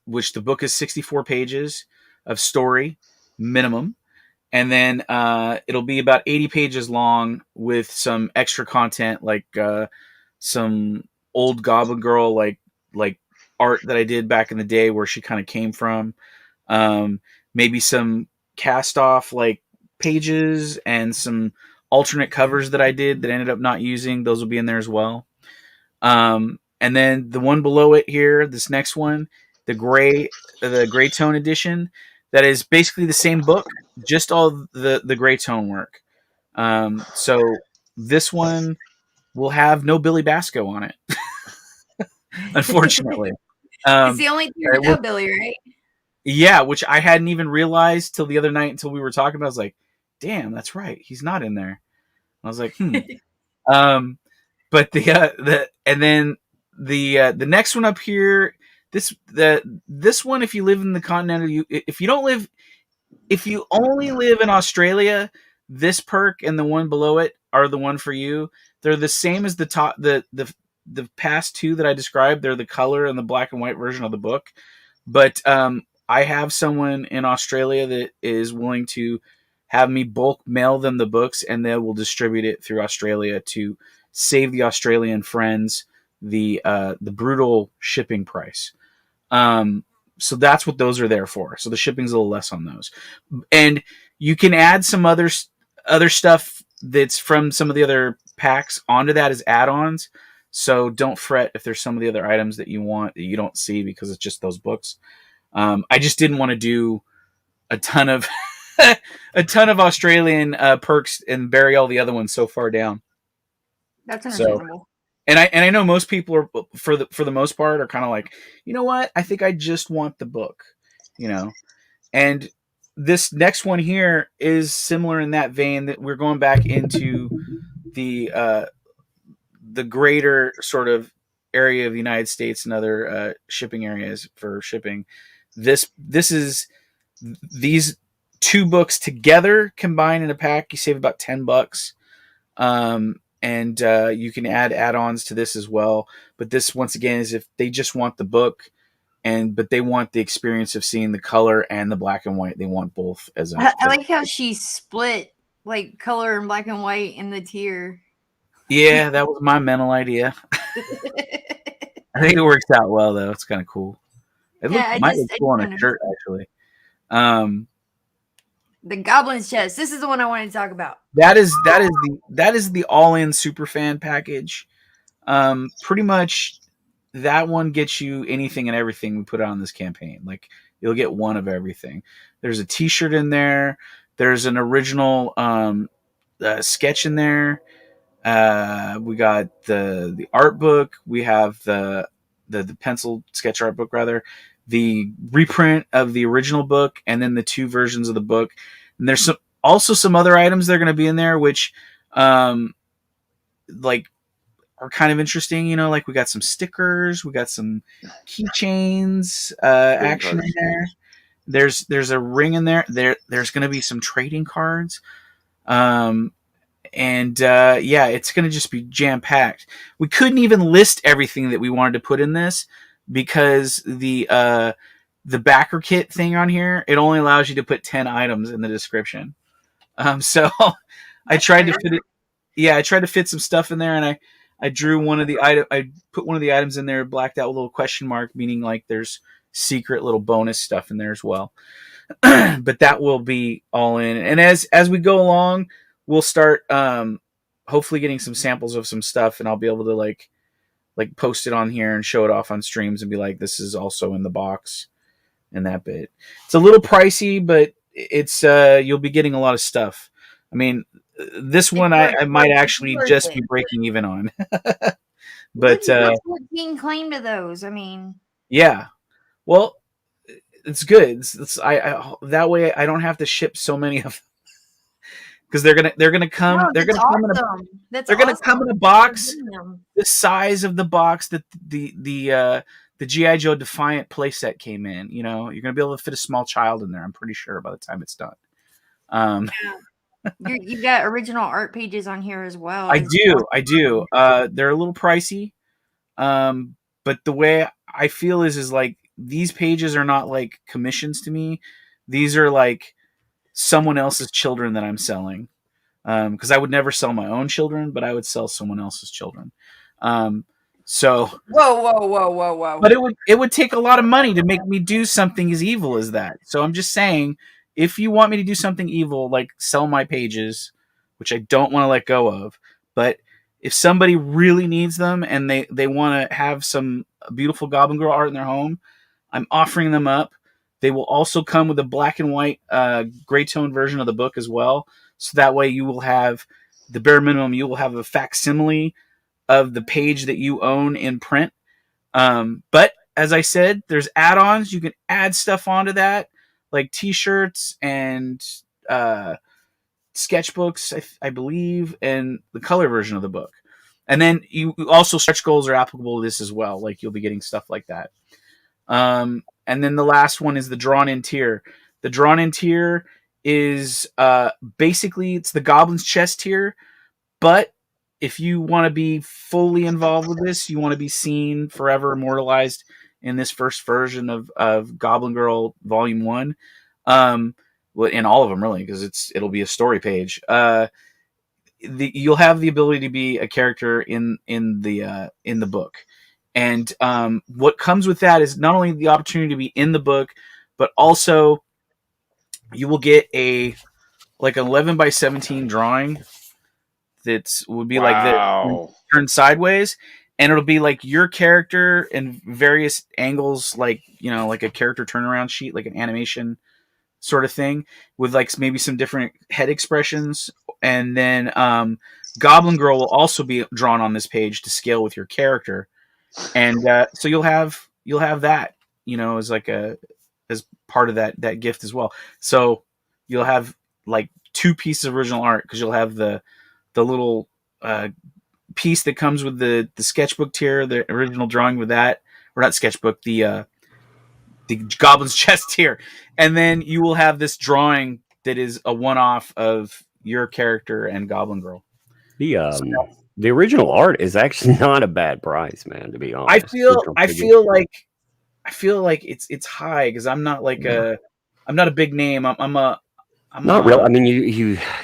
which the book is 64 pages of story minimum, and then it'll be about 80 pages long with some extra content like some old Goblin Girl like art that I did back in the day where she kind of came from. Maybe some cast off like pages and some alternate covers that I did that I ended up not using. Those will be in there as well. And then the one below it here, this next one, the gray tone edition, that is basically the same book, just all the gray tone work. So this one will have no Billy Basco on it, unfortunately. It's the only tier without Billy, right? Yeah, which I hadn't even realized till the other night until we were talking about it. I was like, damn, that's right. He's not in there. I was like, but and then the next one up here, this one, if you live in the continental, if you only live in Australia, this perk and the one below it are the one for you. They're the same as the top the past two that I described. They're the color and the black and white version of the book, but I have someone in Australia that is willing to have me bulk mail them the books, and they will distribute it through Australia to save the Australian friends the brutal shipping price. So that's what those are there for. So the shipping's a little less on those, and you can add some other stuff that's from some of the other packs onto that as add-ons. So don't fret if there's some of the other items that you want that you don't see because it's just those books. I just didn't want to do a ton of Australian perks and bury all the other ones so far down. That's understandable. So, and I know most people are for the most part are kind of like, you know what? I think I just want the book, And this next one here is similar in that vein that we're going back into the greater sort of area of the United States and other shipping areas for shipping. This is these two books together combined in a pack. You save about $10, and you can add add-ons to this as well. But this, once again, is if they just want the book, but they want the experience of seeing the color and the black and white. They want both as I like how she split like color and black and white in the tier. Yeah, that was my mental idea. I think it works out well though. It's kind of cool. It might look cool on a shirt actually. The Goblin's Chest. This is the one I wanted to talk about. That is the all-in superfan package. Pretty much that one gets you anything and everything we put on this campaign. Like you'll get one of everything. There's a T-shirt in there. There's an original sketch in there. We got the art book. We have the pencil sketch art book rather. The reprint of the original book, and then the two versions of the book. And there's also some other items that are going to be in there, which like are kind of interesting. Like we got some stickers, we got some keychains, action in there. There's a ring in there. There's going to be some trading cards. And it's going to just be jam packed. We couldn't even list everything that we wanted to put in this because the backer kit thing on here, it only allows you to put 10 items in the description. So I tried to fit it. Yeah, I tried to fit some stuff in there, and I drew one of the item. I put one of the items in there, blacked out with a little question mark, meaning like there's secret little bonus stuff in there as well. But that will be all in. And as we go along, we'll start hopefully getting some samples of some stuff, and I'll be able to like post it on here and show it off on streams and be like, this is also in the box and that bit. It's a little pricey, but it's you'll be getting a lot of stuff. I mean, this one I might actually just be breaking even on. But 14 claim to those. I mean, yeah. Well, it's good. I that way I don't have to ship so many of them. because they're gonna come. No, They're that's gonna come in a. awesome. That's They're gonna awesome. come in a box the size of the box that the GI Joe Defiant playset came in. You know, you're gonna be able to fit a small child in there. I'm pretty sure by the time it's done. You've got original art pages on here as well. I do. They're a little pricey, but the way I feel is like these pages are not like commissions to me. These are like someone else's children that I'm selling. Because I would never sell my own children, but I would sell someone else's children. So whoa. But it would take a lot of money to make me do something as evil as that. So I'm just saying, if you want me to do something evil, like sell my pages, which I don't want to let go of, but if somebody really needs them and they want to have some beautiful Goblin Girl art in their home, I'm offering them up. They will also come with a black and white gray tone version of the book as well. So that way you will have the bare minimum. You will have a facsimile of the page that you own in print. But as I said, there's add-ons. You can add stuff onto that, like T-shirts and sketchbooks, I believe, and the color version of the book. And then you also stretch goals are applicable to this as well. Like you'll be getting stuff like that. And then the last one is the drawn-in tier. The drawn-in tier is basically it's the Goblin's Chest tier, but if you want to be fully involved with this, you want to be seen forever immortalized in this first version of Goblin Girl Volume 1, in all of them really, because it'll be a story page. You'll have the ability to be a character in the book. And what comes with that is not only the opportunity to be in the book, but also you will get a like 11 by 17 drawing that would be like this, turned sideways, and it'll be like your character in various angles, like like a character turnaround sheet, like an animation sort of thing, with like maybe some different head expressions, and then Goblin Girl will also be drawn on this page to scale with your character. And so you'll have that, as like as part of that gift as well. So you'll have like 2 pieces of original art, because you'll have the little piece that comes with the sketchbook tier, the original drawing with that, or not sketchbook, the Goblin's Chest tier, and then you will have this drawing that is a one-off of your character and Goblin Girl. The original art is actually not a bad price, man. To be honest, I feel like it's high, because I'm not like I'm not a big name. I'm not real. I mean,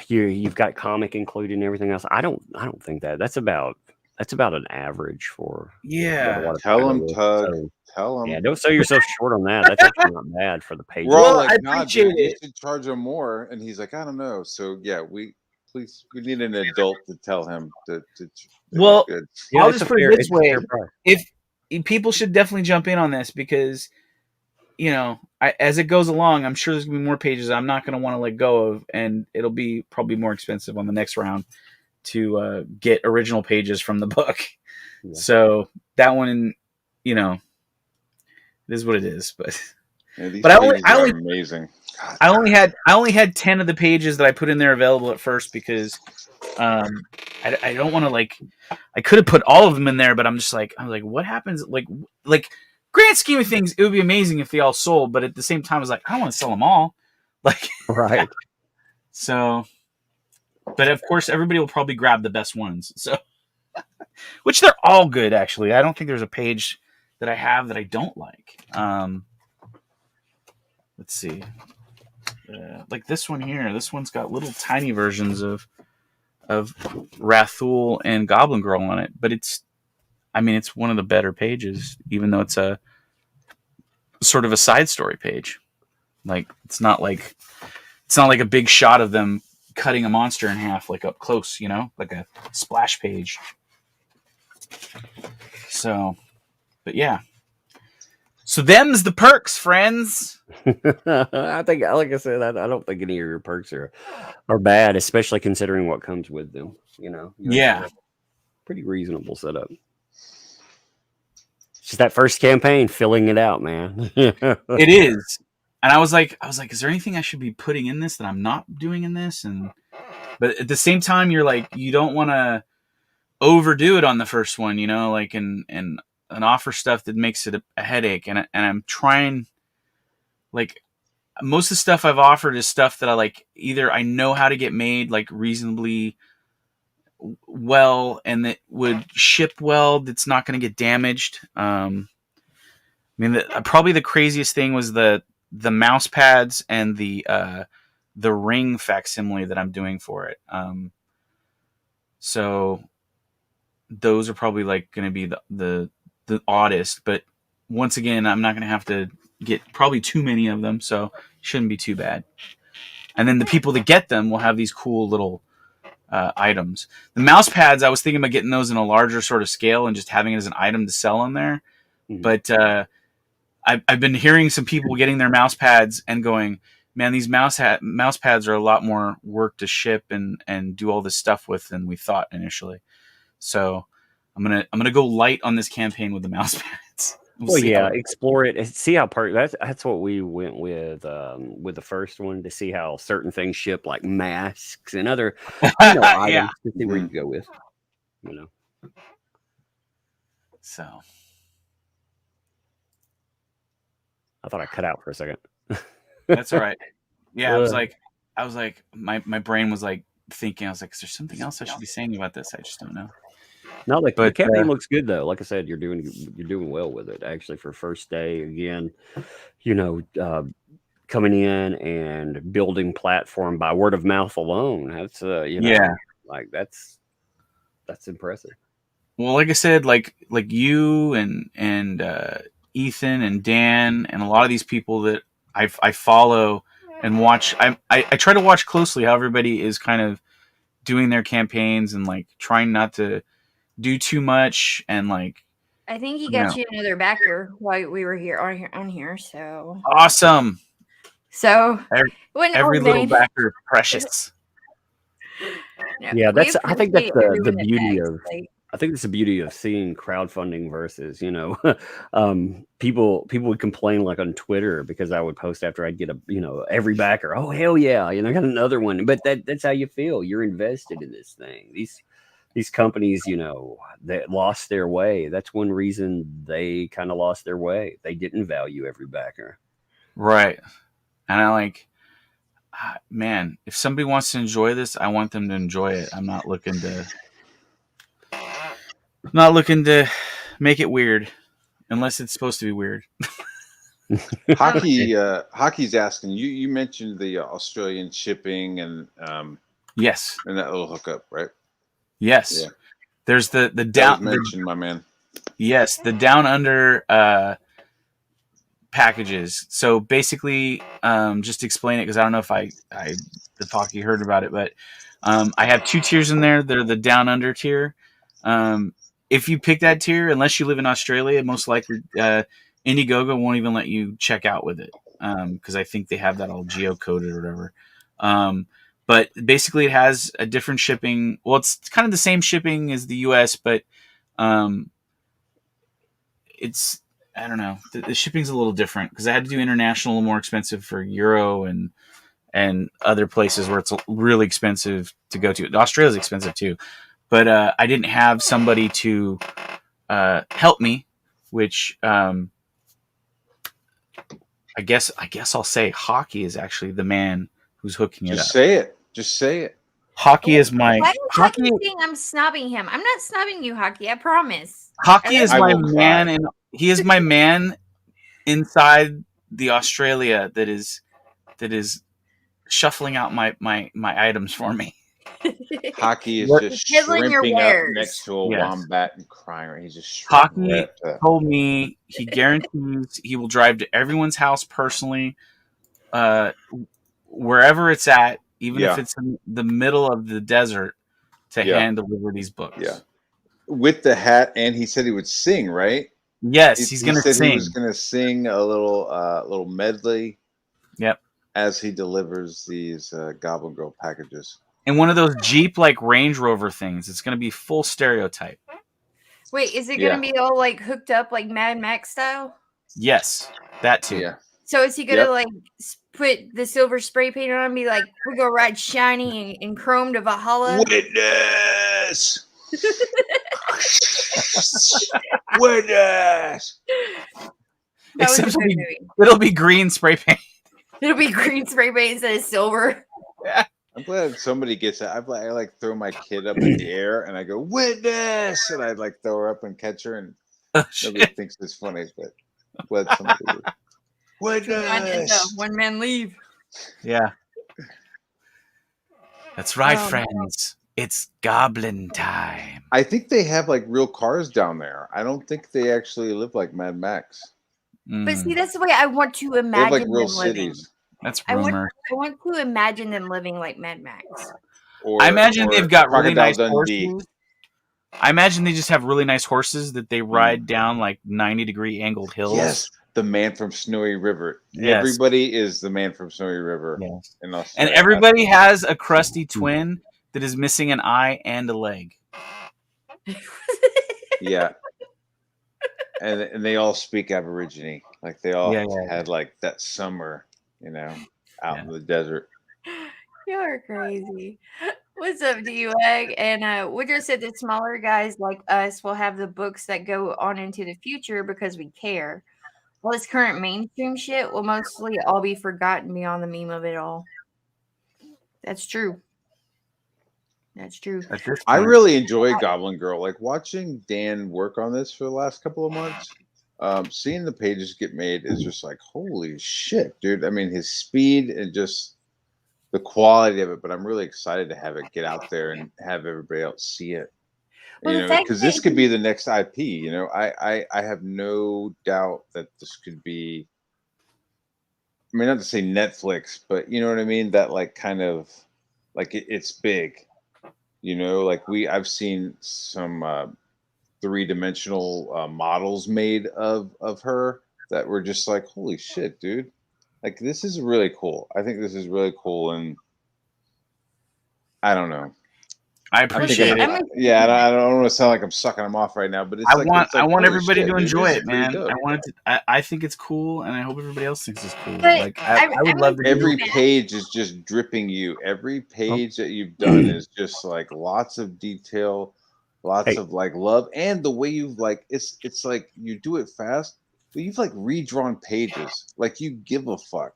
you've got comic included and everything else. I don't think that's about an average for Tell him, Tug. Tell him. Yeah, don't sell yourself short on that. That's actually not bad for the page. Well, I appreciate it. You should charge him more, and he's like, I don't know. So yeah, we need an adult to tell him to well, good. I'll just put it this way: if people should definitely jump in on this, because as it goes along, I'm sure there's gonna be more pages I'm not gonna want to let go of, and it'll be probably more expensive on the next round to get original pages from the book. Yeah. So that one, it is what it is. But but I only amazing. God. I only had 10 of the pages that I put in there available at first, because I don't want to I could have put all of them in there, but I'm like what happens like grand scheme of things, it would be amazing if they all sold, but at the same time I was like, I don't want to sell them all, right. So, but of course everybody will probably grab the best ones, so which they're all good actually. I don't think there's a page that I have that I don't like. Let's see. Like this one here. This one's got little tiny versions of Rathul and Goblin Girl on it, but it's one of the better pages, even though it's a sort of a side story page. Like it's not like a big shot of them cutting a monster in half, like up close, like a splash page. So, but yeah. So them's the perks, friends. I think, like I said, I don't think any of your perks are bad, especially considering what comes with them. Yeah, pretty reasonable setup. It's just that first campaign, filling it out, man. It is, and I was like, is there anything I should be putting in this that I'm not doing in this? And But at the same time, you're like, you don't want to overdo it on the first one, you know, like and offer stuff that makes it a headache. And I'm trying, like, most of the stuff I've offered is stuff that I like. Either I know how to get made like reasonably well, and that would ship well. That's not going to get damaged. I mean, probably the craziest thing was the mouse pads and the ring facsimile that I'm doing for it. So those are probably like going to be the oddest, but once again, I'm not going to have to get probably too many of them, so it shouldn't be too bad. And then the people that get them will have these cool little items. The mouse pads, I was thinking about getting those in a larger sort of scale and just having it as an item to sell in there. Mm-hmm. But I've been hearing some people getting their mouse pads and going, man, these mouse pads are a lot more work to ship and do all this stuff with than we thought initially. So I'm gonna go light on this campaign with the mouse pads. Well, yeah, explore it and see how that's what we went with the first one, to see how certain things ship, like masks and other items to see where you go with, you know. So I thought I cut out for a second. That's all right. Yeah, I was like, my brain was like thinking, I was like, is there something else I should be saying about this? I just don't know. No, like, the campaign looks good though. Like I said, you're doing well with it. Actually, for first day, again, you know, coming in and building platform by word of mouth alone. That's you know, like that's impressive. Well, like I said, like you and Ethan and Dan and a lot of these people that I follow and watch. I try to watch closely how everybody is kind of doing their campaigns and like trying not to do too much, and like I think he got you another backer while we were on here. So awesome. So every little backer is precious. Yeah, I think that's the beauty of. I think it's the beauty of seeing crowdfunding versus, you know, people would complain like on Twitter because I would post after I'd get every backer. Oh, hell yeah. You know, I got another one. But that's how you feel. You're invested in this thing. These companies, you know, that lost their way. That's one reason they kind of lost their way. They didn't value every backer. Right. And I like, man, if somebody wants to enjoy this, I want them to enjoy it. I'm not looking to make it weird, unless it's supposed to be weird. Hockey's asking you mentioned the Australian shipping and yes, and that little hookup, right? Yes. Yeah. There's the down mentioned, my man. Yes, the down under packages. So basically, just explain it, because I don't know if the Pocky heard about it, but I have 2 tiers in there. They're the down under tier. If you pick that tier, unless you live in Australia, most likely Indiegogo won't even let you check out with it, because I think they have that all geocoded or whatever. But basically, it has a different shipping. Well, it's kind of the same shipping as the U.S., but it's, I don't know. The shipping's a little different because I had to do international, a little more expensive for Euro and other places where it's really expensive to go to. Australia's expensive too. But I didn't have somebody to help me, which I guess I'll say Hockey is actually the man who's hooking it up. Just say it. Hockey is my. Why is Hockey saying I'm snobbing him? I'm not snobbing you, Hockey. I promise. Hockey is my man, and he is my man inside the Australia that is shuffling out my items for me. Hockey is just shrimping up next to a wombat and crying. He's just Hockey told me he guarantees he will drive to everyone's house personally, wherever it's at, even if it's in the middle of the desert, to hand deliver these books. Yeah, with the hat, and he said he would sing, right? Yes, he's going to sing. He was going to sing a little medley. Yep. As he delivers these Goblin Girl packages. And one of those Jeep like Range Rover things. It's going to be full stereotype. Wait, is it going to be all like hooked up like Mad Max style? Yes, that too. Yeah. So is he gonna Yep. like put the silver spray paint on and be like, "We go ride shiny and chrome to Valhalla"? Witness. Witness. That was a Except good movie. it'll be green spray paint. It'll be green spray paint instead of silver. I'm glad somebody gets it. I like throw my kid up in the air and I go witness, and I like throw her up and catch her, and Oh, nobody shit. thinks it's funny, but I'm glad somebody would. It's a Witness. one man leave. Yeah. That's right, Oh, friends. It's goblin time. I think they have like real cars down there. I don't think they actually live like Mad Max. But see, Mm, that's the way I want to They have imagine like real them living. cities. that's I want rumor. to imagine them living like Mad Max. Or I imagine or they've got really Crocodile nice Dundee. horses. I imagine they just have really nice horses that they ride down like 90-degree angled hills. Yes, the man from Snowy River. Yes. Everybody is the man from Snowy River Yes. in And Australia. everybody has a crusty twin that is missing an eye and a leg. Yeah. And they all speak Aborigine. Like they all had like that summer, out in the desert. You're crazy. What's up, D-Wag? And Woodrow said that smaller guys like us will have the books that go on into the future because we care. Well, this current mainstream shit will mostly all be forgotten beyond the meme of it all. That's true. That's true. At this I point. really enjoy Goblin Girl. Like watching Dan work on this for the last couple of months. Seeing the pages get made is just like, holy shit, dude. I mean, his speed and just the quality of it, but I'm really excited to have it get out there and have everybody else see it. Well, the fact Because that this could be the next IP. I have no doubt that this could be. I mean, not to say Netflix, but you know what I mean. That like kind of like it's big. Like I've seen some three-dimensional models made of her that were just like, holy shit, dude. Like this is really cool. I think this is really cool, and I don't know. I appreciate it. Yeah, I don't want to sound like I'm sucking them off right now, but it's I like want holy everybody shit, to dude, enjoy this it, is pretty man. dope. I think it's cool, and I hope everybody else thinks it's cool. But Like I would love to. Every page is just dripping you. Every page that you've done is just like lots of detail, lots of like love, and the way you've like it's like you do it fast, but you've like redrawn pages. Like you give a fuck.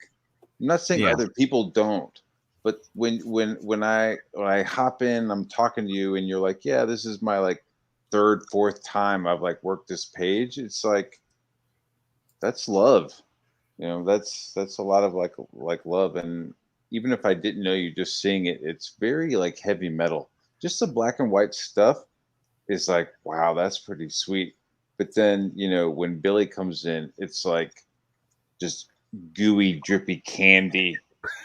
I'm not saying other people don't, but when I hop in, I'm talking to you, and you're like, yeah, this is my like third, fourth time I've like worked this page. It's like that's love. That's a lot of like love. And even if I didn't know you, just seeing it, it's very like heavy metal. Just the black and white stuff is like, wow, that's pretty sweet. But then when Billy comes in, it's like just gooey drippy candy.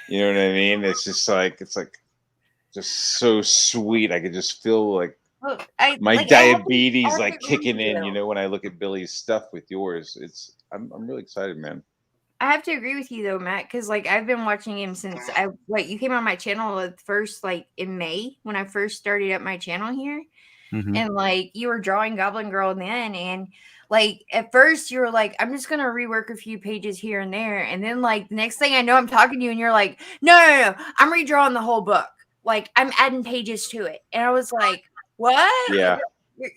You know what I mean? It's like just so sweet. I could just feel like my diabetes like kicking in, when I look at Billy's stuff with yours. I'm really excited, man. I have to agree with you though, Matt, because like I've been watching him since you came on my channel at first, like in May when I first started up my channel here, and like you were drawing Goblin Girl then, and like at first you were like, I'm just gonna rework a few pages here and there, and then like the next thing I know, I'm talking to you and you're like, no, I'm redrawing the whole book, like I'm adding pages to it, and I was like, what? Yeah,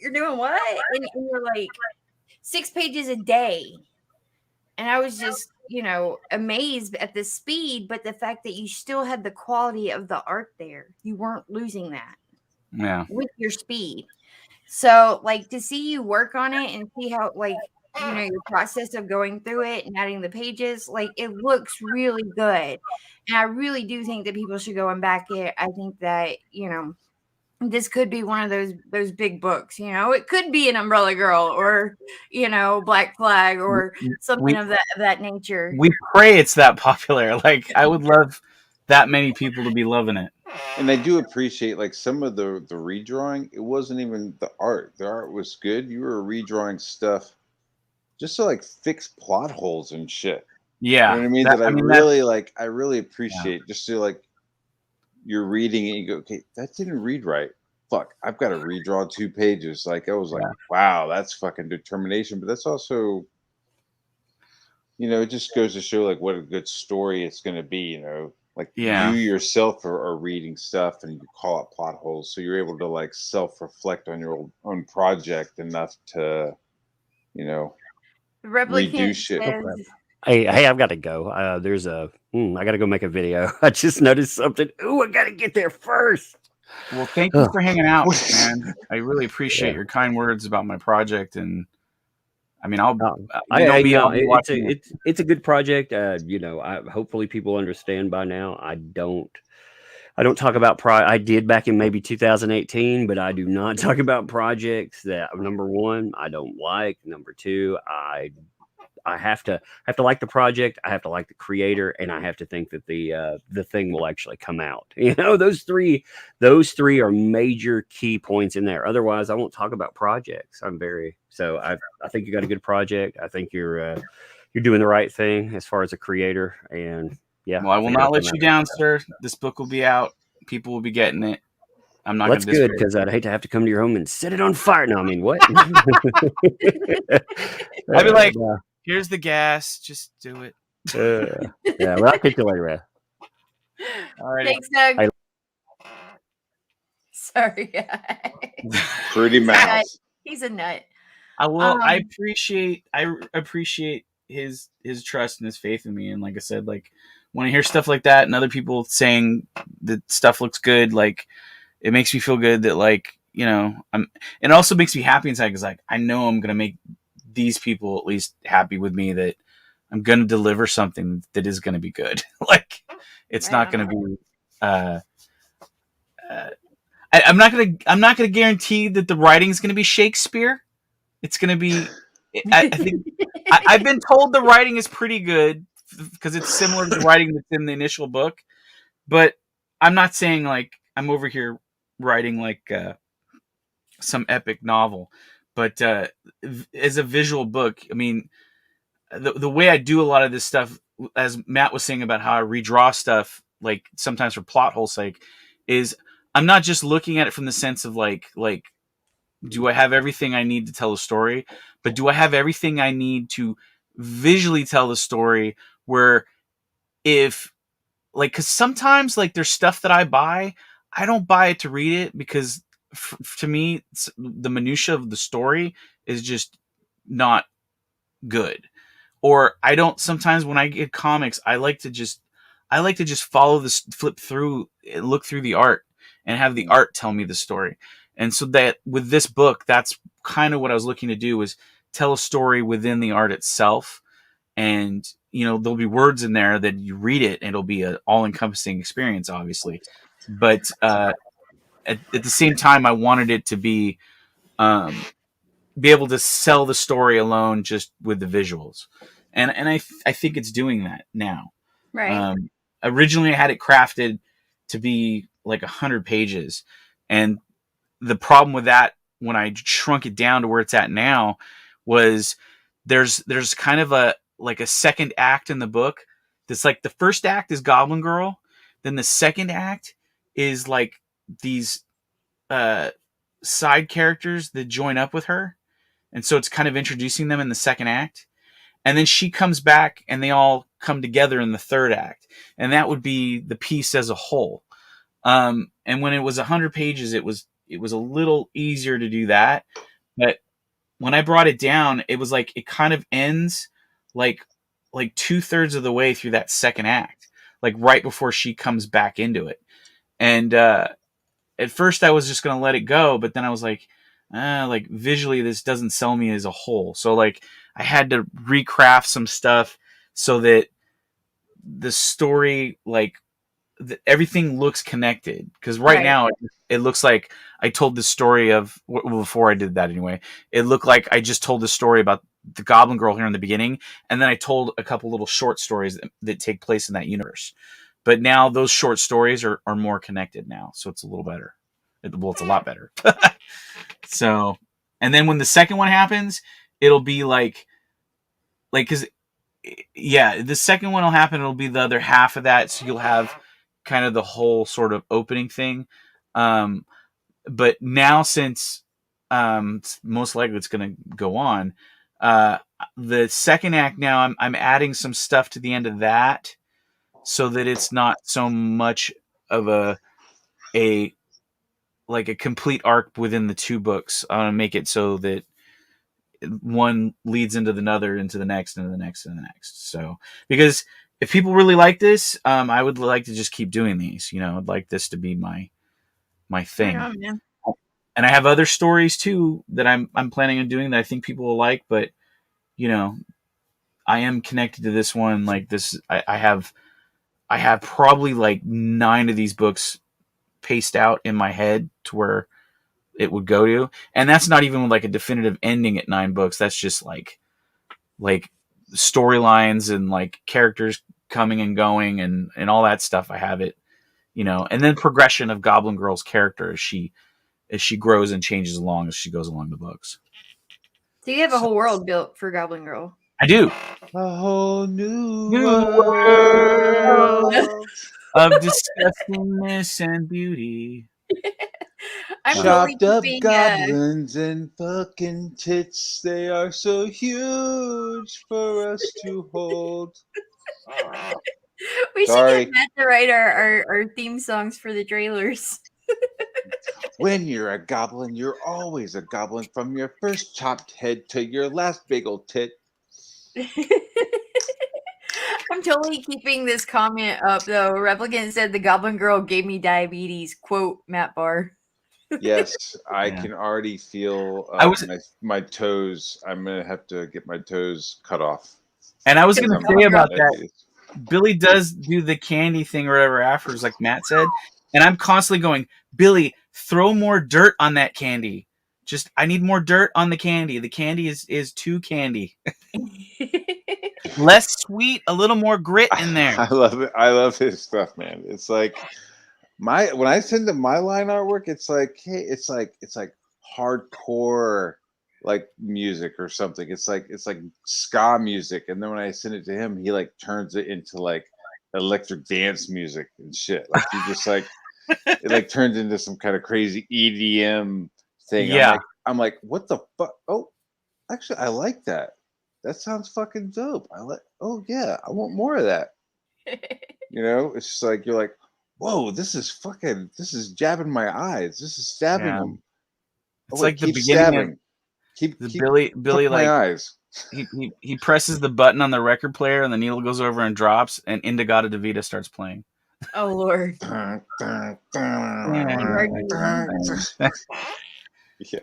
you're doing what? And you're like 6 pages a day. And I was just, amazed at the speed, but the fact that you still had the quality of the art there. You weren't losing that. Yeah. With your speed. So, like, to see you work on it and see how, like, your process of going through it and adding the pages, like, it looks really good. And I really do think that people should go and back it. I think that, this could be one of those big books, it could be an Umbrella Girl or, Black Flag or something of that nature. We pray it's that popular. Like I would love that many people to be loving it. And I do appreciate like some of the redrawing. It wasn't even the art. The art was good. You were redrawing stuff just to like fix plot holes and shit. Yeah. You know what I mean? I really appreciate just to like you're reading it and you go, okay, that didn't read right. Fuck, I've got to redraw 2 pages. Like I was like, wow, that's fucking determination. But that's also, it just goes to show like what a good story it's going to be. Like Yeah. you yourself are reading stuff and you call out plot holes, so you're able to like self-reflect on your own project enough to, The redo replicant shit. says, Hey, I've got to go. I got to go make a video. I just noticed something. Ooh, I got to get there first. Well, thank you for hanging out, What? man. I really appreciate Yeah. your kind words about my project, and I mean, I'll I'll be watching it. it's a good project. Hopefully people understand by now. I don't talk about I did back in maybe 2018, but I do not talk about projects that, number one, I don't like. Number two, I have to like the project. I have to like the creator, and I have to think that the thing will actually come out. Those three are major key points in there. Otherwise, I won't talk about projects. I think you got a good project. I think you're doing the right thing as far as a creator. And yeah, Well, I will not let you down, sir. This book will be out. People will be getting it. I'm not going That's to good, disparage. because I'd hate to have to come to your home and set it on fire. No, I mean, what? I'd be like, here's the gas. Just do it. Yeah, well, I'll catch you later, man. All right. thanks, Doug. Sorry. Pretty mouse. He's a nut. I appreciate his trust and his faith in me. And like I said, like when I hear stuff like that and other people saying that stuff looks good, like it makes me feel good that like, it also makes me happy inside because like I know I'm going to make these people at least happy with me, that I'm going to deliver something that is going to be good. Like it's not going to be, I'm not going to guarantee that the writing is going to be Shakespeare. It's going to be, I think I've been told the writing is pretty good because it's similar to the writing that's in the initial book, but I'm not saying like I'm over here writing like some epic novel, but as a visual book, I mean, the way I do a lot of this stuff, as Matt was saying about how I redraw stuff, like sometimes for plot hole's sake, is I'm not just looking at it from the sense of like, do I have everything I need to tell a story, but do I have everything I need to visually tell the story where if like, cause sometimes like there's stuff that I don't buy it to read it because to me, the minutia of the story is just not good. Or I don't, sometimes when I get comics, I like to just follow this, flip through, look through the art and have the art tell me the story. And so that with this book, that's kind of what I was looking to do, was tell a story within the art itself. And, there'll be words in there that you read it and it'll be an all encompassing experience, obviously. But, at the same time, I wanted it to be able to sell the story alone just with the visuals. And I think it's doing that now. Right. Originally I had it crafted to be like 100 pages. And the problem with that, when I shrunk it down to where it's at now, was there's kind of a second act in the book. That's like the first act is Goblin Girl. Then the second act is like these side characters that join up with her. And so it's kind of introducing them in the second act. And then she comes back and they all come together in the third act. And that would be the piece as a whole. And when it was 100 pages, it was a little easier to do that. But when I brought it down, it was like, it kind of ends like 2/3 of the way through that second act, like right before she comes back into it. And, at first I was just going to let it go, but then I was like visually this doesn't sell me as a whole. So like I had to recraft some stuff so that the story, like everything looks connected. Cause right now it looks like I told the story of, before I did that anyway, it looked like I just told the story about the Goblin Girl here in the beginning. And then I told a couple little short stories that take place in that universe. But now those short stories are more connected now. So it's a little better. Well, it's a lot better. So, and then when the second one happens, it'll be cause the second one will happen. It'll be the other half of that. So you'll have kind of the whole sort of opening thing. But now since, most likely it's going to go on, the second act now, I'm adding some stuff to the end of that, so that it's not so much of a like a complete arc within the two books. I want to make it so that one leads into another, into the next, into the next, and the next. So, because if people really like this, I would like to just keep doing these. I'd like this to be my Right thing. on, man. And I have other stories too that I'm planning on doing that I think people will like. But I am connected to this one. Like this, I have probably like 9 of these books paced out in my head to where it would go to, and that's not even like a definitive ending at 9 books. That's just like storylines and like characters coming and going and all that stuff. I have it, and then progression of Goblin Girl's character as she grows and changes along as she goes along the books. So you have a whole world built for Goblin Girl. I do. A whole new world world. of disgustingness and beauty. I'm totally Chopped up keeping goblins and fucking tits. They are so huge for us to hold. we should Sorry. get Matt to write our theme songs for the trailers. When you're a goblin, you're always a goblin from your first chopped head to your last big old tit. I'm totally keeping this comment up though. Replicant said the Goblin Girl gave me diabetes. Quote Matt Barr. Yes, I Yeah. can already feel my toes. I'm gonna have to get my toes cut off. And I was going to say about that, Diabetes. Billy does do the candy thing or whatever afterwards, like Matt said. And I'm constantly going, Billy, throw more dirt on that candy. I need more dirt on the candy. The candy is too candy. Less sweet, a little more grit in there. I love it. I love his stuff, man. It's like when I send him my line artwork, it's like, hey, it's like hardcore like music or something. It's like ska music, and then when I send it to him, he like turns it into like electric dance music and shit. Like he just like it like turns into some kind of crazy EDM thing. Yeah. I'm like, what the fuck? Oh, actually, I like that. That sounds fucking dope. Oh yeah, I want more of that. It's just like you're like, whoa, this is jabbing my eyes. This is stabbing them. It's like the beginning stabbing. Keep Billy my like eyes. he presses the button on the record player and the needle goes over and drops and Indigata Devita starts playing. Oh Lord. Yeah.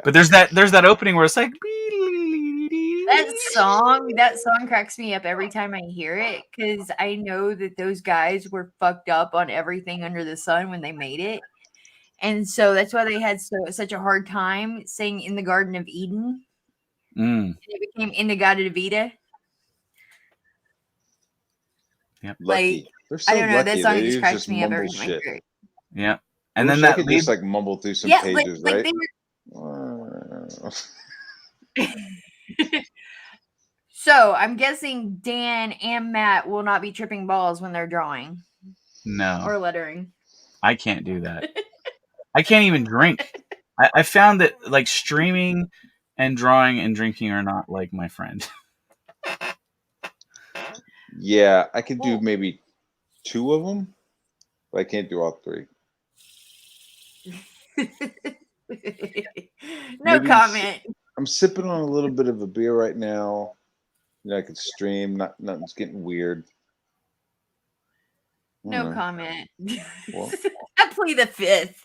But there's that opening where it's like that song cracks me up every time I hear it, because I know that those guys were fucked up on everything under the sun when they made it, and so that's why they had such a hard time saying "In the Garden of Eden." And it became Indigata Devita. Yep. Lucky. They're so I don't know. lucky. That song They just cracks just me up every mumble time I shit. hear it. Yeah. And then that could just like mumble through some pages, but, right? So I'm guessing Dan and Matt will not be tripping balls when they're drawing. No. Or lettering. I can't do that. I can't even drink. I found that like streaming and drawing and drinking are not like my friend. Yeah, I could do maybe 2 of them, but I can't do all 3. No comment. I'm sipping on a little bit of a beer right now. I could stream. Nothing's getting weird. No comment. Well, I plead the 5th.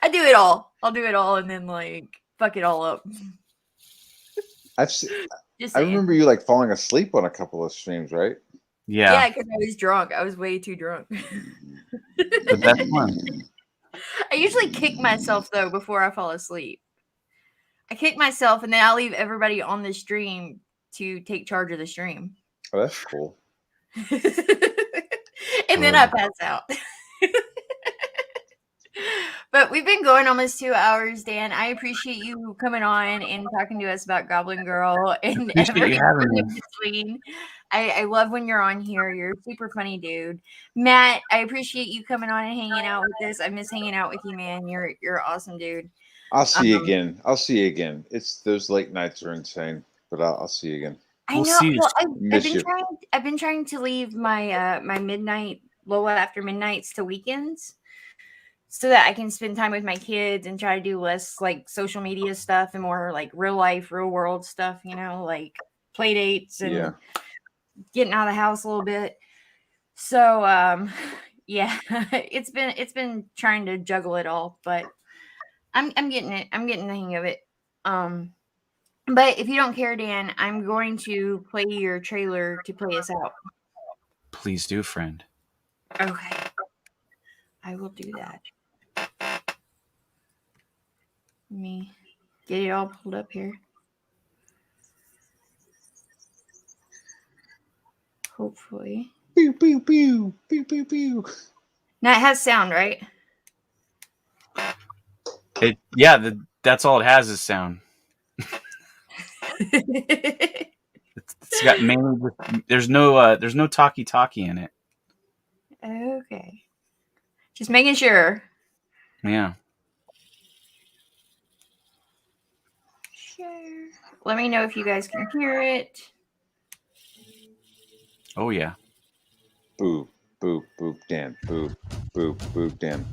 I do it all. I'll do it all and then like fuck it all up. I remember you like falling asleep on a couple of streams, right? Yeah. Yeah, because I was drunk. I was way too drunk. But that's fun. I usually kick myself though before I fall asleep. I kick myself and then I'll leave everybody on the stream to take charge of the stream. Oh, that's cool. And then I pass out. But we've been going almost 2 hours, Dan. I appreciate you coming on and talking to us about Goblin Girl and everything in between. I love when you're on here. You're a super funny dude. Matt, I appreciate you coming on and hanging out with us. I miss hanging out with you, man. You're awesome, dude. I'll see you again. I'll see you again. It's those late nights are insane, but I'll see you again. I We'll know. see you. Well, I've Miss been you. trying. I've been trying to leave my my midnight Lola after midnights to weekends, so that I can spend time with my kids and try to do less like social media stuff and more like real life, real world stuff. You know, like play dates and Yeah. getting out of the house a little bit. So yeah, it's been trying to juggle it all, but I'm getting it. I'm getting the hang of it. Um but if you don't care, Dan, I'm going to play your trailer to play us out. Please do, friend. Okay. I will do that. Let me get it all pulled up here. Hopefully. Pew pew pew pew pew pew. Now it has sound, right? That's all it has is sound. It's got mainly. There's no talkie in it. Okay. Just making sure. Yeah. Sure. Let me know if you guys can hear it. Oh yeah. Boop boop boop Dan. Boop boop boop Dan.